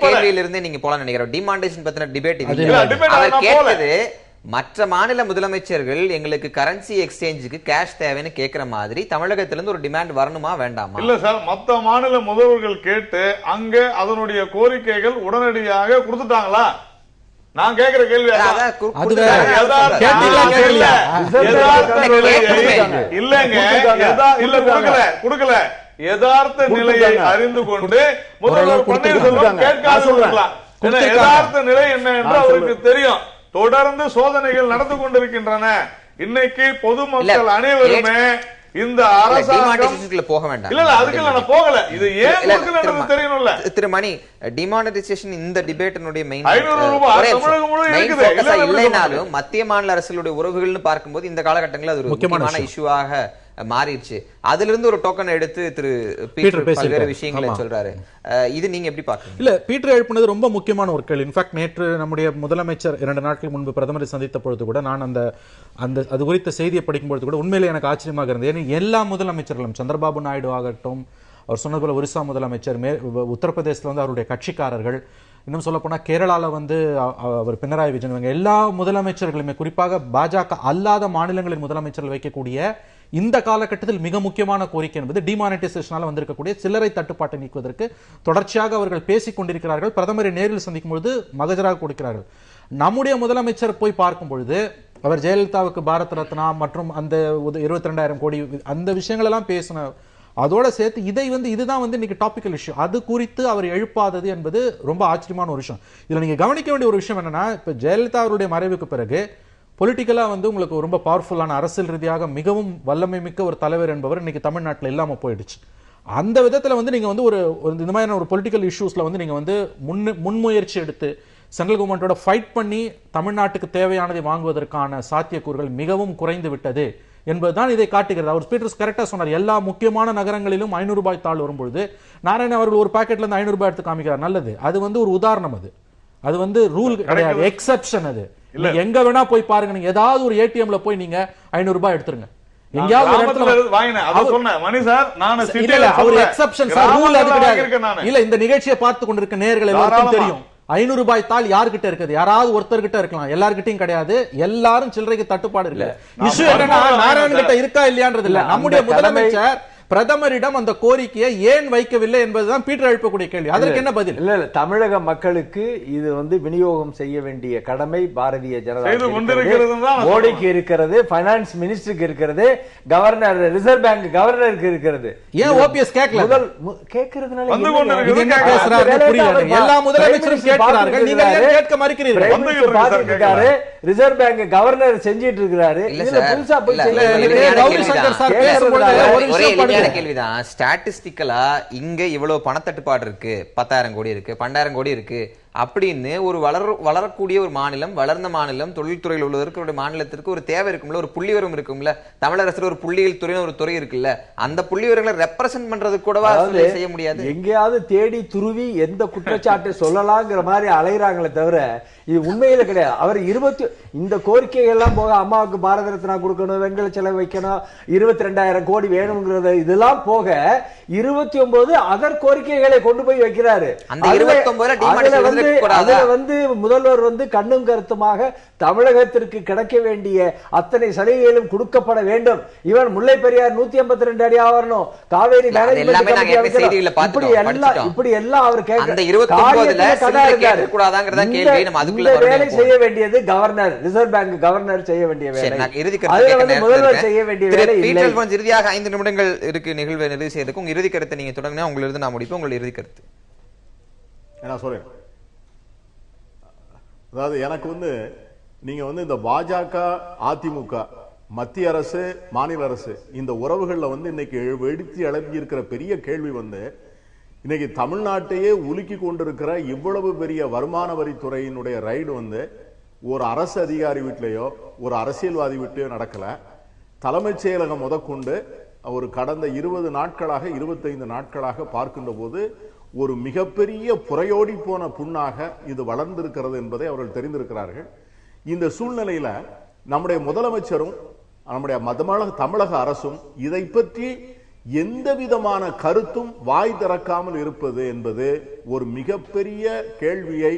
கேள்வியிலிருந்து நீங்க போல நினைக்கிறோம். டிமானிட்டைசேஷன் பத்தின டிபேட் கேட்டது மற்ற மாநில முதலமைச்சர்கள் எங்களுக்கு கரன்சி எக்ஸ்சேஞ்சுக்கு கேஷ் தேவைன்னு கேட்கிற மாதிரி தமிழகத்திலிருந்து ஒரு டிமாண்ட் வரணுமா வேண்டாமா? இல்ல சார், மற்ற மாநில முதல்வர்கள் கேட்டு அங்க அதனுடைய கோரிக்கைகள் உடனடியாக கொடுத்துட்டாங்களா? நான் கேக்குற கேள்வி கொடுக்கல. யதார்த்த நிலையை அறிந்து கொண்டு முதல்வர் பன்னீர்செல்வம் கேட்காது. யதார்த்த நிலை என்ன என்று அவருக்கு தெரியும். தொடர்ந்து சோதனைகள் நடந்து கொண்டிருக்கின்றன. இன்னைக்கு பொதுமக்கள் அனைவருமே இந்த அரசாங்கம் போக வேண்டாம். இல்ல அதுக்கு நான் போகல. இது ஏன் தெரியணும்ல திரு மணி, டிமானிட்டைசேஷன் இந்த டிபேட்டினுடைய மெயின் 500 ரூபாய் தமிழகம் முழுவதும் இருக்குது. இல்லைனாலும் மத்திய மாநில அரசுடைய உறவுகள்னு பார்க்கும்போது இந்த காலகட்டங்களில் அது ஒரு முக்கியமான இஷ்யூவாக மாறிடுச்சு. அதுல இருந்து ஒரு டோக்கன் எடுத்து திரு பீட்டர் பல்வேறு விஷயங்களை சொல்றாரு. இது நீங்க எப்படி பாக்குறீங்க? இல்ல, பீட்டர் எழுப்பினது ரொம்ப முக்கியமான ஒரு கேள்வி. இன்ஃபேக்ட் நேற்று நம்முடைய முதலமைச்சர் 2 நாட்கள் முன்பு பிரதமரை சந்தித்த பொழுது கூட நான் அந்த அது குறித்த செய்தியை படிக்கும் பொழுது கூட உண்மையிலே எனக்கு ஆச்சரியமாக இருந்தது. ஏன்னா எல்லா முதலமைச்சர்களும், சந்திரபாபு நாயுடு ஆகட்டும், அவர் சொன்னது போல ஒரிசா முதலமைச்சர், உத்தரப்பிரதேசத்துல வந்து அவருடைய கட்சிக்காரர்கள், இன்னும் சொல்ல போனா கேரளால வந்து அவர் பினராயி விஜயன், எல்லா முதலமைச்சர்களுமே குறிப்பாக பாஜக அல்லாத மாநிலங்களின் முதலமைச்சர்கள் வைக்கக்கூடிய இந்த காலகட்டத்தில் மிக முக்கியமான கோரிக்கை என்பது டிமானிட்டைசேஷனால வந்திருக்கக்கூடிய சில்லறை தட்டுப்பாட்டை நீக்குவதற்கு தொடர்ச்சியாக அவர்கள் பேசிக் கொண்டிருக்கிறார்கள். பிரதமரை நேரில் சந்திக்கும் பொழுது மகஜராக கொடுக்கிறார்கள். நம்முடைய முதலமைச்சர் போய் பார்க்கும் பொழுது அவர் ஜெயலலிதாவுக்கு பாரத் ரத்னா மற்றும் அந்த 22,000 கோடி அந்த விஷயங்கள் எல்லாம் பேசின, அதோட சேர்த்து இதை வந்து இதுதான் வந்து இன்னைக்கு டாபிக்கல் இஷ்யூ. அது குறித்து அவர் எழுப்பாதது என்பது ரொம்ப ஆச்சரியமான ஒரு விஷயம். இதுல நீங்க கவனிக்க வேண்டிய ஒரு விஷயம் என்னன்னா, இப்ப ஜெயலலிதா அவருடைய மறைவுக்கு பிறகு பொலிட்டிக்கலா வந்து உங்களுக்கு ரொம்ப பவர்ஃபுல்லான அரசியல் ரீதியாக மிகவும் வல்லமை மிக்க ஒரு தலைவர் என்பவர் இன்னைக்கு தமிழ்நாட்டில் இல்லாம போயிடுச்சு. அந்த விதத்துல வந்து நீங்க வந்து ஒரு இந்த மாதிரியான ஒரு பொலிட்டிக்கல் இஷ்யூஸ்ல வந்து நீங்க வந்து முன்முயற்சி எடுத்து சென்ட்ரல் கவர்மெண்டோட ஃபைட் பண்ணி தமிழ்நாட்டுக்கு தேவையானதை வாங்குவதற்கான சாத்தியக்கூறுகள் மிகவும் குறைந்து விட்டது என்பதுதான் இதை காட்டுகிறது. அவர் பீட்டர்ஸ் கரெக்டா சொன்னார். எல்லா முக்கியமான நகரங்களிலும் 500 ரூபாய் தாள் வரும்பொழுது நாராயணன் அவர்கள் ஒரு பாக்கெட்ல இருந்து 500 ரூபாய் எடுத்து காமிக்கிறார். நல்லது, அது வந்து ஒரு உதாரணம். அது வந்து ரூல் கிடையாது, எக்ஸெப்ஷன். அது எங்க வேணா போய் பாருங்க. நீங்க ஏதாவது ஒரு ஏடிஎம்ல போய் நீங்க 500 ரூபாய் எடுத்துருங்க. எங்கயாவது ஒரு இடத்துல இல்ல. இந்த நிகழ்ச்சியை பார்த்து கொண்டிருக்க நேயர்கள் எல்லாருக்கும் தெரியும் 500 ரூபாய் தாள் யார்கிட்ட இருக்குது? யாராவது ஒருத்தர்கிட்ட இருக்கலாம், எல்லார்கிட்டையும் கிடையாது. எல்லாரும் சில்லறைக்கு தட்டுப்பாடு இருக்கு. இஷ்யூ என்னன்னா நாராயணன் கிட்ட இருக்கா இல்லையான்றது இல்ல. நம்முடைய முதலமைச்சர் பிரதமரிடம் அந்த கோரிக்கையை ஏன் வைக்கவில்லை என்பதுதான் பீட்டர் எழுப்பக்கூடிய கேள்வி. அதற்கு என்ன பதில்? இல்ல தமிழக மக்களுக்கு இது வந்து விநியோகம் செய்ய வேண்டிய கடமை பாரதிய ஜனதா மோடிக்கு இருக்கிறது, பைனான்ஸ் மினிஸ்டருக்கு இருக்கிறது, கவர்னர் ரிசர்வ் பேங்க் கவர்னருக்கு இருக்கிறது. ஏன் ஓபிஎஸ் கேட்கல? கேட்கறதுனால எல்லா முதலமைச்சரும் கேட்கிறார்கள், நீங்க ஏன் கேட்க மறுக்கிறீர்கள்? ரிசர்வ் பேங்க் கவர்னர் செஞ்சிட்டு இருக்கிறாரு. இதுல புதுசா போய் கேள்விதான். ஸ்டாட்டிஸ்டிக்கலா இங்க இவ்வளவு பணத்தட்டுப்பாடு இருக்கு, 10,000 கோடி இருக்கு, 12,000 கோடி இருக்கு அப்படின்னு ஒரு வளரக்கூடிய ஒரு மாநிலம், வளர்ந்த மாநிலம், தொழில்துறையில் உள்ளதற்கு மாநிலத்திற்கு ஒரு தேவை இருக்கும்ல, ஒரு புள்ளிவரம் இருக்கும்ல. தமிழகத்துல ஒரு புள்ளியியல் துறை ஒரு துறை இருக்குல்ல, அந்த புள்ளிவரங்களை ரெப்ரசென்ட் பண்றது கூடவா செய்ய முடியாது? எங்கேயாவது தேடி துருவி எந்த குற்றச்சாட்டை சொல்லலாங்கிற மாதிரி அலைகிறாங்களே தவிர இது உண்மையில கிடையாது. அவர் இந்த கோரிக்கைகள் எல்லாம் போக அம்மாவுக்கு பாரத ரத்னா கொடுக்கணும், வெண்கல செலவு வைக்கணும், 22,000 கோடி வேணும்ங்கிறது இதெல்லாம் போக 29 அதர் கோரிக்கைகளை கொண்டு போய் வைக்கிறாரு. அதுல வந்து முதல்வர் வந்து கண்ணும் கருத்துமாக தமிழகத்திற்கு கிடைக்க வேண்டிய அத்தனை சலுகைகளும் கொடுக்கப்பட வேண்டும். இவன் முல்லை பெரியார் 152 அடி ஆவரணும், காவேரி இப்படி எல்லாம் அவர் வேலை செய்ய வேண்டியது கவர்னர், ரிசர்வ் பேங்க் கவர்னர் செய்ய வேண்டிய வேலை, முதல்வர் செய்ய வேண்டிய வேலை. இறுதியாக 5 நிமிடங்கள் இருக்கு நிகழ்வை நிறைவு செய்யறதுக்கு. உங்க இறுதி கருத்தை நீங்க தொடங்கினா உங்களிருந்து நான் முடிப்போம். உங்களுடைய இறுதி கருத்து என்ன சொல்றேன்? அதாவது எனக்கு வந்து நீங்க வந்து இந்த பாஜக அதிமுக மத்திய அரசு மாநில அரசு இந்த உறவுகள்ல வந்து இன்னைக்கு வெடித்து எழுப்பி இருக்கிற பெரிய கேள்வி வந்து இன்னைக்கு தமிழ்நாட்டையே உலுக்கி கொண்டிருக்கிற இவ்வளவு பெரிய வருமான வரித்துறையினுடைய ரைடு வந்து ஒரு அரசு அதிகாரி வீட்டிலேயோ ஒரு அரசியல்வாதி வீட்டிலேயோ நடக்கல. தலைமைச் செயலகம் முதற்கொண்டு ஒரு கடந்த 20 நாட்களாக 25 நாட்களாக பார்க்கின்ற போது ஒரு மிகப்பெரிய புறையோடி போன புண்ணாக இது வளர்ந்திருக்கிறது என்பதை அவர்கள் தெரிந்திருக்கிறார்கள். இந்த சூழ்நிலையில நம்முடைய முதலமைச்சரும் நம்முடைய தமிழக அரசும் இதை பற்றி எந்த விதமான கருத்தும் வாய் திறக்காமல் இருப்பது என்பது ஒரு மிகப்பெரிய கேள்வியை,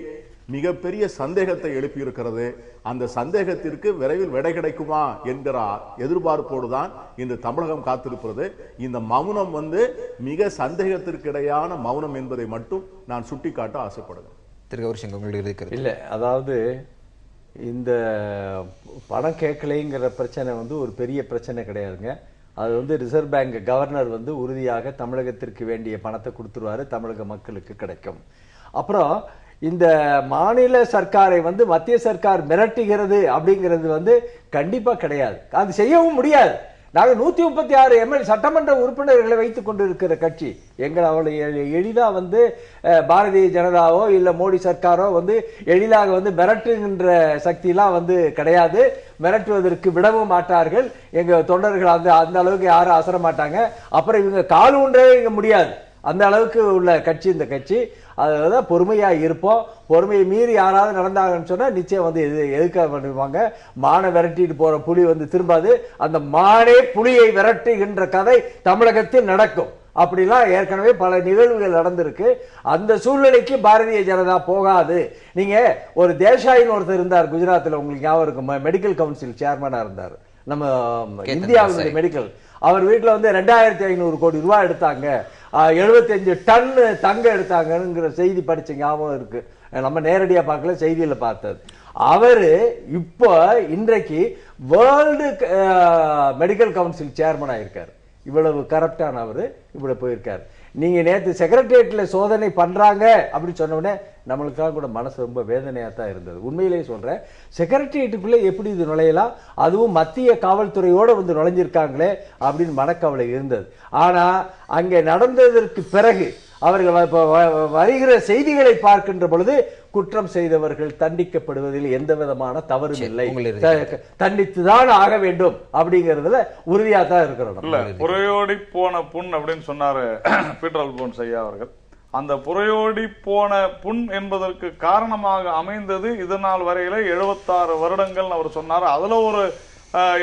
மிகப்பெரிய சந்தேகத்தை எழுப்பியிருக்கிறது. அந்த சந்தேகத்திற்கு விரைவில் விடை கிடைக்குமா என்கிற எதிர்பார்ப்போடுதான் இன்று தமிழகம் காத்திருக்கிறது. இந்த மௌனம் வந்து மிக சந்தேகத்திற்கிடையான மௌனம் என்பதை மட்டும் நான் சுட்டிக்காட்ட ஆசைப்படுகிறேன். திரு கௌரிசங்கர் உங்களுக்கு இருக்கிறது இல்லை, அதாவது இந்த பணம் கேட்கலைங்கிற பிரச்சனை வந்து ஒரு பெரிய பிரச்சனை கிடையாதுங்க. அது வந்து ரிசர்வ் பேங்க் கவர்னர் வந்து உறுதியாக தமிழகத்திற்கு வேண்டிய பணத்தை கொடுத்துருவாரு, தமிழக மக்களுக்கு கிடைக்கும். அப்புறம் இந்த மாநில சர்க்காரை வந்து மத்திய சர்க்கார் மிரட்டுகிறது அப்படிங்கிறது வந்து கண்டிப்பா கிடையாது. அது செய்யவும் முடியாது. நாங்கள் 136 எம்எல்ஏ சட்டமன்ற உறுப்பினர்களை வைத்துக் கொண்டிருக்கிற கட்சி. எங்களை அவளை எளிதா வந்து பாரதிய ஜனதாவோ இல்ல மோடி சர்க்காரோ வந்து எளிதாக வந்து மிரட்டுகின்ற சக்தியெல்லாம் வந்து கிடையாது. மிரட்டுவதற்கு விடவும் மாட்டார்கள். எங்க தொண்டர்கள் அந்த அளவுக்கு யாரும் அசர மாட்டாங்க. அப்புறம் இவங்க கால் ஊன்றவே இங்க முடியாது. அந்த அளவுக்கு உள்ள கட்சி இந்த கட்சி. அதான் பொறுமையா இருப்போம். பொறுமையை மீறி யாராவது நடந்தாங்கன்னு சொன்னா நிச்சயம் வந்து எதுக்காக பண்ணுவாங்க. மானை விரட்டிட்டு போற புலி வந்து திரும்பாது. அந்த மானே புலியை விரட்டுகின்ற கதை தமிழகத்தில் நடக்கும். அப்படிலாம் ஏற்கனவே பல நிகழ்வுகள் நடந்திருக்கு. அந்த சூழ்நிலைக்கு பாரதிய ஜனதா போகாது. நீங்க ஒரு தேசாயின்னு ஒருத்தர் இருந்தார் குஜராத்தில், உங்களுக்கு ஞாபகம் இருக்கும், மெடிக்கல் கவுன்சில் சேர்மனா இருந்தார், நம்ம இந்தியாவுடைய மெடிக்கல். அவர் வீட்டுல வந்து 2500 கோடி ரூபாய் எடுத்தாங்க, 75 டன் தங்க எடுத்தாங்கிற செய்தி படிச்ச ஞாபகம் இருக்கு. நம்ம நேரடியா பார்க்கல, செய்தியில பார்த்தது. அவரு இப்போ இன்றைக்கு வேர்ல்டு மெடிக்கல் கவுன்சில் சேர்மனா இருக்காரு. இவ்வளவு கரப்டான அவரு இவ்வளவு போயிருக்காரு. நீங்க நேற்று செக்ரட்டரியேட்ல சோதனை பண்றாங்க அப்படின்னு சொன்ன உடனே நம்மளுக்காக கூட மனசு ரொம்ப வேதனையா தான் இருந்தது. உண்மையிலேயே சொல்றேன், செக்ரட்டரியேட்டுக்குள்ள எப்படி இது நுழையலாம், அதுவும் மத்திய காவல்துறையோட வந்து நுழைஞ்சிருக்காங்களே அப்படின்னு மனக்கவலை இருந்தது. ஆனா அங்கே நடந்ததற்கு பிறகு அவர்கள் வருகிற செய்திகளை பார்க்கின்ற பொழுது குற்றம் செய்தவர்கள் தண்டிக்கப்படுவதில் எந்த விதமான தவறும் இல்லை, தண்டித்துதான் ஆக வேண்டும் அப்படிங்கறதுல உறுதியா தான் இருக்கிறோம். புறையோடி போன புண் அப்படின்னு சொன்னாரு பீட்டர் அல்போன்ஸ் ஐயா அவர்கள். அந்த புறையோடி போன புண் என்பதற்கு காரணமாக அமைந்தது இதனால் வரையில 76 வருடங்கள் அவர் சொன்னார். அதுல ஒரு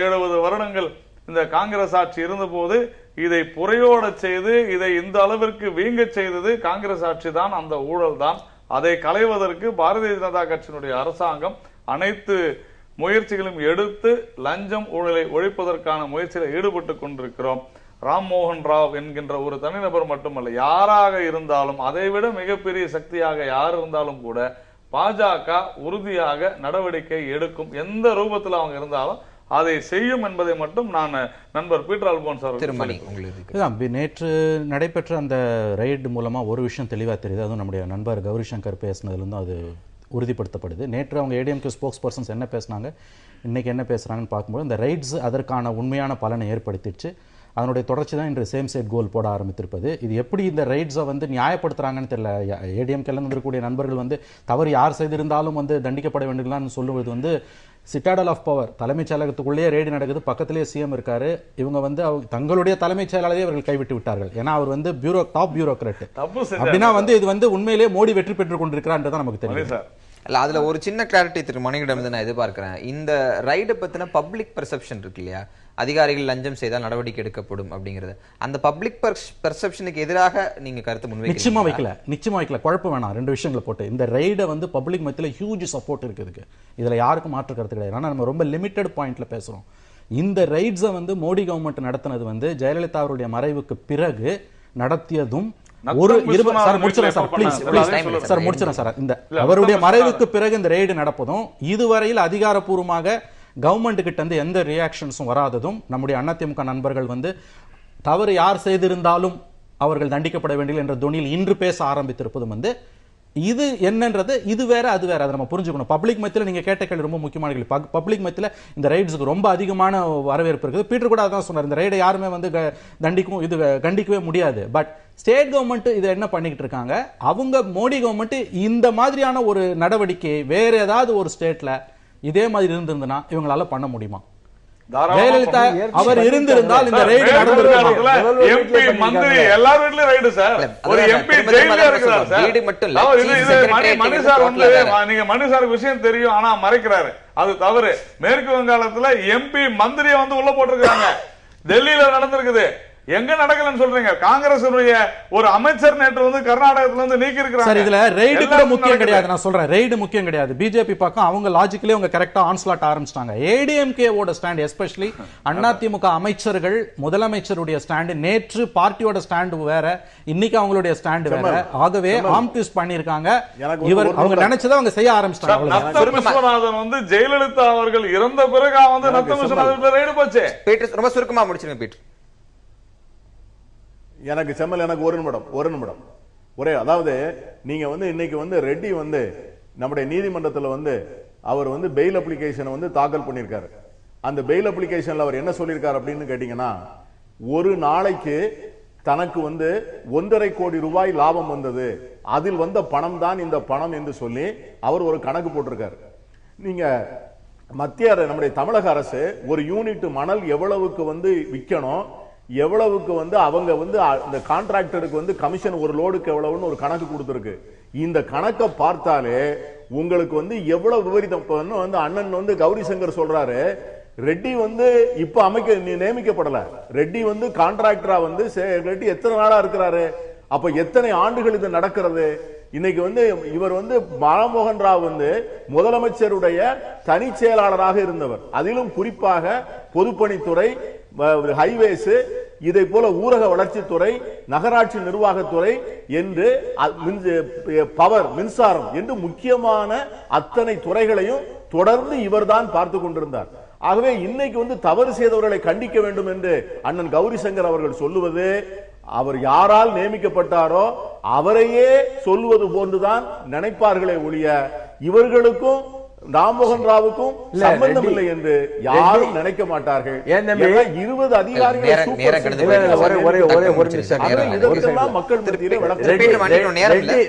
70 வருடங்கள் இந்த காங்கிரஸ் ஆட்சி இருந்த போது இதை புறையோட செய்து இதை இந்த அளவிற்கு வீங்க செய்தது காங்கிரஸ் ஆட்சி தான், அந்த ஊழல் தான். அதை களைவதற்கு பாரதிய ஜனதா கட்சியினுடைய அரசாங்கம் அனைத்து முயற்சிகளும் எடுத்து லஞ்சம் ஊழலை ஒழிப்பதற்கான முயற்சியில் ஈடுபட்டு கொண்டிருக்கிறோம். ராம்மோகன் ராவ் என்கின்ற ஒரு தனிநபர் மட்டுமல்ல, யாராக இருந்தாலும், அதைவிட மிகப்பெரிய சக்தியாக யார் இருந்தாலும் கூட பாஜக உறுதியாக நடவடிக்கை எடுக்கும். எந்த ரூபத்தில் அவங்க இருந்தாலும் அதை செய்யும் என்பதை மட்டும் நான் நண்பர் பீட்டர் அல்போன்ஸ் அவர்கள் நேற்று நடைபெற்ற அந்த ரைடு மூலமா ஒரு விஷயம் தெளிவா தெரியுது. அதுவும் நம்முடைய நண்பர் கௌரிசங்கர் பேசினதுல இருந்து அது உறுதிப்படுத்தப்படுது. நேற்று அவங்க ஏடிஎம்கே ஸ்போக்ஸ் பர்சன்ஸ் என்ன பேசினாங்க, இன்னைக்கு என்ன பேசுறாங்கன்னு பார்க்கும்போது இந்த ரைட்ஸ் அதற்கான உண்மையான பலனை ஏற்படுத்திடுச்சு. அதனுடைய தொடர்ச்சி தான் இன்று சேம் சைட் கோல் போட ஆரம்பித்திருப்பது. இது எப்படி இந்த ரைட்ஸை வந்து நியாயப்படுத்துறாங்கன்னு தெரியல. ஏடிஎம்கேல இருக்கக்கூடிய நண்பர்கள் வந்து தவறு யார் செய்திருந்தாலும் வந்து தண்டிக்கப்பட வேண்டியதுன்னு சொல்லுவது வந்து சிட்டாடல் ஆஃப் பவர். தலைமைச் செயலகத்துக்குள்ளேயே ரேடு நடக்குது, பக்கத்திலேயே சிஎம் இருக்காரு. இவங்க வந்து தங்களுடைய தலைமைச் செயலாளரே அவர்கள் கைவிட்டு விட்டார்கள். ஏன்னா அவர் வந்து டாப் பியூரோக்ராட். அப்படின்னா வந்து இது வந்து உண்மையிலேயே மோடி வெற்றி பெற்றுக் கொண்டிருக்கிறார் நமக்கு தெரியும். இல்ல, அதுல ஒரு சின்ன கிளாரிட்டி திரு மணியிடம் நான் எதிர்பார்க்கிறேன். இந்த ரைடு பத்தின பப்ளிக் பெர்செப்ஷன் இருக்கு இல்லையா, அதிகாரிகள் லஞ்சம் செய்தால் நடவடிக்கை எடுக்கப்படும் அப்படிங்கிறது, அந்த பப்ளிக் பெர்செப்ஷனுக்கு எதிராக நீங்க கருத்து முன்வைக்க நிச்சயமா வைக்கல. குழப்பம் வேணாம். ரெண்டு விஷயங்களை போட்டு இந்த ரைடை வந்து பப்ளிக் மத்தியில ஹியூஜ் சப்போர்ட் இருக்கு. இதுல யாருக்கும் மாற்று கருத்து கிடையாது. ஆனா நம்ம ரொம்ப லிமிட்டட் பாயிண்ட்ல பேசுறோம். இந்த ரைட்ஸை வந்து மோடி கவர்மெண்ட் நடத்தினது வந்து ஜெயலலிதா அவருடைய மறைவுக்கு பிறகு நடத்தியதும் அவருடைய மறைவுக்கு பிறகு இந்த ரெய்டு நடப்பதும் இதுவரையில் அதிகாரப்பூர்வமாக கவர்மெண்ட் கிட்ட இருந்து எந்த ரியாக்ஷன்ஸும் வராததும், நம்முடைய அதிமுக நண்பர்கள் வந்து தவறு யார் செய்திருந்தாலும் அவர்கள் தண்டிக்கப்பட வேண்டிய என்ற துணியில் இன்று பேச ஆரம்பித்திருப்பதும் வந்து இது என்னன்றது இது வேற அது வேற, அதை நம்ம புரிஞ்சுக்கணும். பப்ளிக் மத்தியில் நீங்க கேட்ட கேள்வி ரொம்ப முக்கியமான கேள்வி. பப்ளிக் மத்தியில் இந்த ரைட்ஸுக்கு ரொம்ப அதிகமான வரவேற்பு இருக்குது. பீட்டர் கூட அதான் சொன்னார், இந்த ரைடை யாருமே வந்து கண்டிக்கவே முடியாது. பட் ஸ்டேட் கவர்மெண்ட் இதை என்ன பண்ணிக்கிட்டு இருக்காங்க, அவங்க மோடி கவர்மெண்ட் இந்த மாதிரியான ஒரு நடவடிக்கை வேற ஏதாவது ஒரு ஸ்டேட்ல இதே மாதிரி இருந்திருந்தா இவங்களால பண்ண முடியுமா? ஜெயலலிதா அவர் இருந்திருந்தால் இந்த ரைடு நடந்திருக்குமா? எம்பி மந்திரி எல்லார் வீட்லயும் ரைடு சார். ஒரு எம்பி ஜெயில்ல இருக்கிறார் சார். வீடு மட்டும் இல்ல, மணி சார் வந்து நீங்க மணி சார் விஷயம் தெரியும், ஆனா மறைக்கிறாரு, அது தவறு. மேற்கு வங்காளத்துல எம்பி மந்திரியை வந்து உள்ள போட்டிருக்காங்க. டெல்லியில நடந்திருக்குது. எங்க நடக்கலன்னு சொல்றீங்க? காங்கிரஸ் ஒரு அமைச்சர் நேற்று வந்து கர்நாடகத்துல இருந்து நீக்கி இருக்கிறாங்க. சார், இதுல ரைடு கூட முக்கியம் கிடையாது. நான் சொல்றேன், ரைடு முக்கியம் கிடையாது. பிஜேபி பக்கம் அவங்க லாஜிக்கலி அவங்க கரெக்டா ஆன்ஸ்லாட் ஆரம்பிச்சிட்டாங்க. ஏடிஎம்கே ஓட ஸ்டாண்ட், எஸ்பெஷலி அதிமுக அமைச்சர்கள், முதலமைச்சருடைய ஸ்டாண்ட், நேற்று பார்ட்டியோட ஸ்டாண்ட் வேற, இன்னைக்கு அவங்களுடைய ஸ்டாண்ட் வேற. ஆகவே ஆர்ம் ட்விஸ்ட் பண்ணிருக்காங்க. இவர் அவங்க நினைச்சதை அவங்க செய்ய ஆரம்பிச்சிட்டாங்க. நத்தம் விஸ்வநாதன் வந்து ஜெயலலிதா அவர்கள் இறந்த பிறகு வந்து நத்தம் விஸ்வநாதன் ரைடு போச்சு. பீட்டர் ரொம்ப சுருக்கமா முடிச்சிருங்க பீட்டர். எனக்கு செம்மல், எனக்கு ஒரு நிமிடம் ஒரே, அதாவது நீங்க வந்து இன்னைக்கு வந்து ரெட்டி வந்து நம்முடைய நீதிமன்றத்தில் வந்து அவர் வந்து பெயில் அப்ளிகேஷனை வந்து தாக்கல் பண்ணியிருக்காரு. அந்த பெயில் அப்ளிகேஷன்ல அவர் என்ன சொல்லியிருக்காரு அப்படின்னு கேட்டீங்கன்னா, ஒரு நாளைக்கு தனக்கு வந்து 1.5 கோடி ரூபாய் லாபம் வந்தது, அதில் வந்த பணம் தான் இந்த பணம் என்று சொல்லி அவர் ஒரு கணக்கு போட்டிருக்காரு. நீங்க மத்திய நம்முடைய தமிழக அரசு ஒரு யூனிட் மணல் எவ்வளவுக்கு வந்து விற்கணும், எவ்வளவுக்கு வந்து அவங்க வந்து இந்த கான்ட்ராக்டருக்கு வந்து கமிஷன் ஒரு லோடுக்கு எவ்வளவுன்னு ஒரு கணக்கு கொடுத்திருக்கு. இந்த கணக்கை பார்த்தாலே உங்களுக்கு வந்து எவ்வளவு விபரீதம். வந்து அண்ணன் வந்து கௌரி சங்கர் சொல்றாரு, ரெட்டி வந்து இப்ப நியமிக்கப்படல, ரெட்டி வந்து கான்ட்ராக்டரா வந்து ரெட்டி எத்தனை நாளா இருக்கிறாரு, அப்ப எத்தனை ஆண்டுகள் இது நடக்கிறது? இன்னைக்கு வந்து இவர் வந்து மன்மோகன் ராவ் வந்து முதலமைச்சருடைய தனி செயலாளராக இருந்தவர். அதிலும் குறிப்பாக பொதுப்பணித்துறை, ஹைவேஸ், இதை போல ஊரக வளர்ச்சித்துறை, நகராட்சி நிர்வாகத்துறை என்று பவர், மின்சாரம் என்று முக்கியமான அத்தனை துறைகளையும் தொடர்ந்து இவர்தான் பார்த்து கொண்டிருந்தார். ஆகவே இன்னைக்கு வந்து தவறு செய்தவர்களை கண்டிக்க வேண்டும் என்று அண்ணன் கௌரி சங்கர் அவர்கள் சொல்லுவது, அவர் யாரால் நியமிக்கப்பட்டாரோ அவரையே சொல்லுவது போன்றுதான் நினைப்பார்களே ஒழிய இவர்களுக்கும் ராம்மோகன் ராவுக்கும் சம்பந்தம் இல்லை என்று யாரும் நினைக்க மாட்டார்கள். 20 அதிகாரிகள்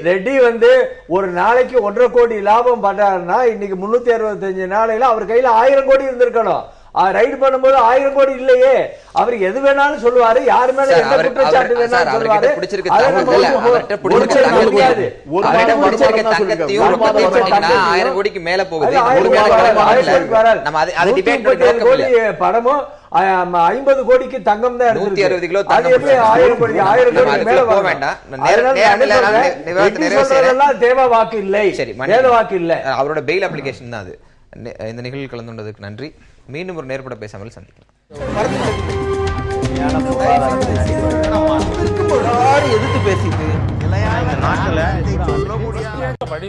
ரெட்டி வந்து ஒரு நாளைக்கு 1.5 கோடி லாபம் பண்றாருன்னா இன்னைக்கு 365 நாளையில அவர் கையில 1000 கோடி இருந்திருக்கணும். ரைடு பண்ணும்போது 1000 கோடி இல்லையே. அவர் எது வேணாலும் சொல்லுவாரு, யாரு மேல எந்த குற்றச்சாட்டு வேணாலும் சொல்லுவாரு. படமும் 50 கோடிக்கு தங்கம் தான் 160 கிலோ தேவ வாக்கு இல்லை, வேத வாக்கு இல்லை. அவரோட பெயில் அப்ளிகேஷன் தான் அது. இந்த நிகழ்வில் கலந்து கொண்டதுக்கு நன்றி. மீண்டும் ஒரு நேர்பட பேசாமல் சந்திக்கலாம். எதிர்த்து பேசிட்டு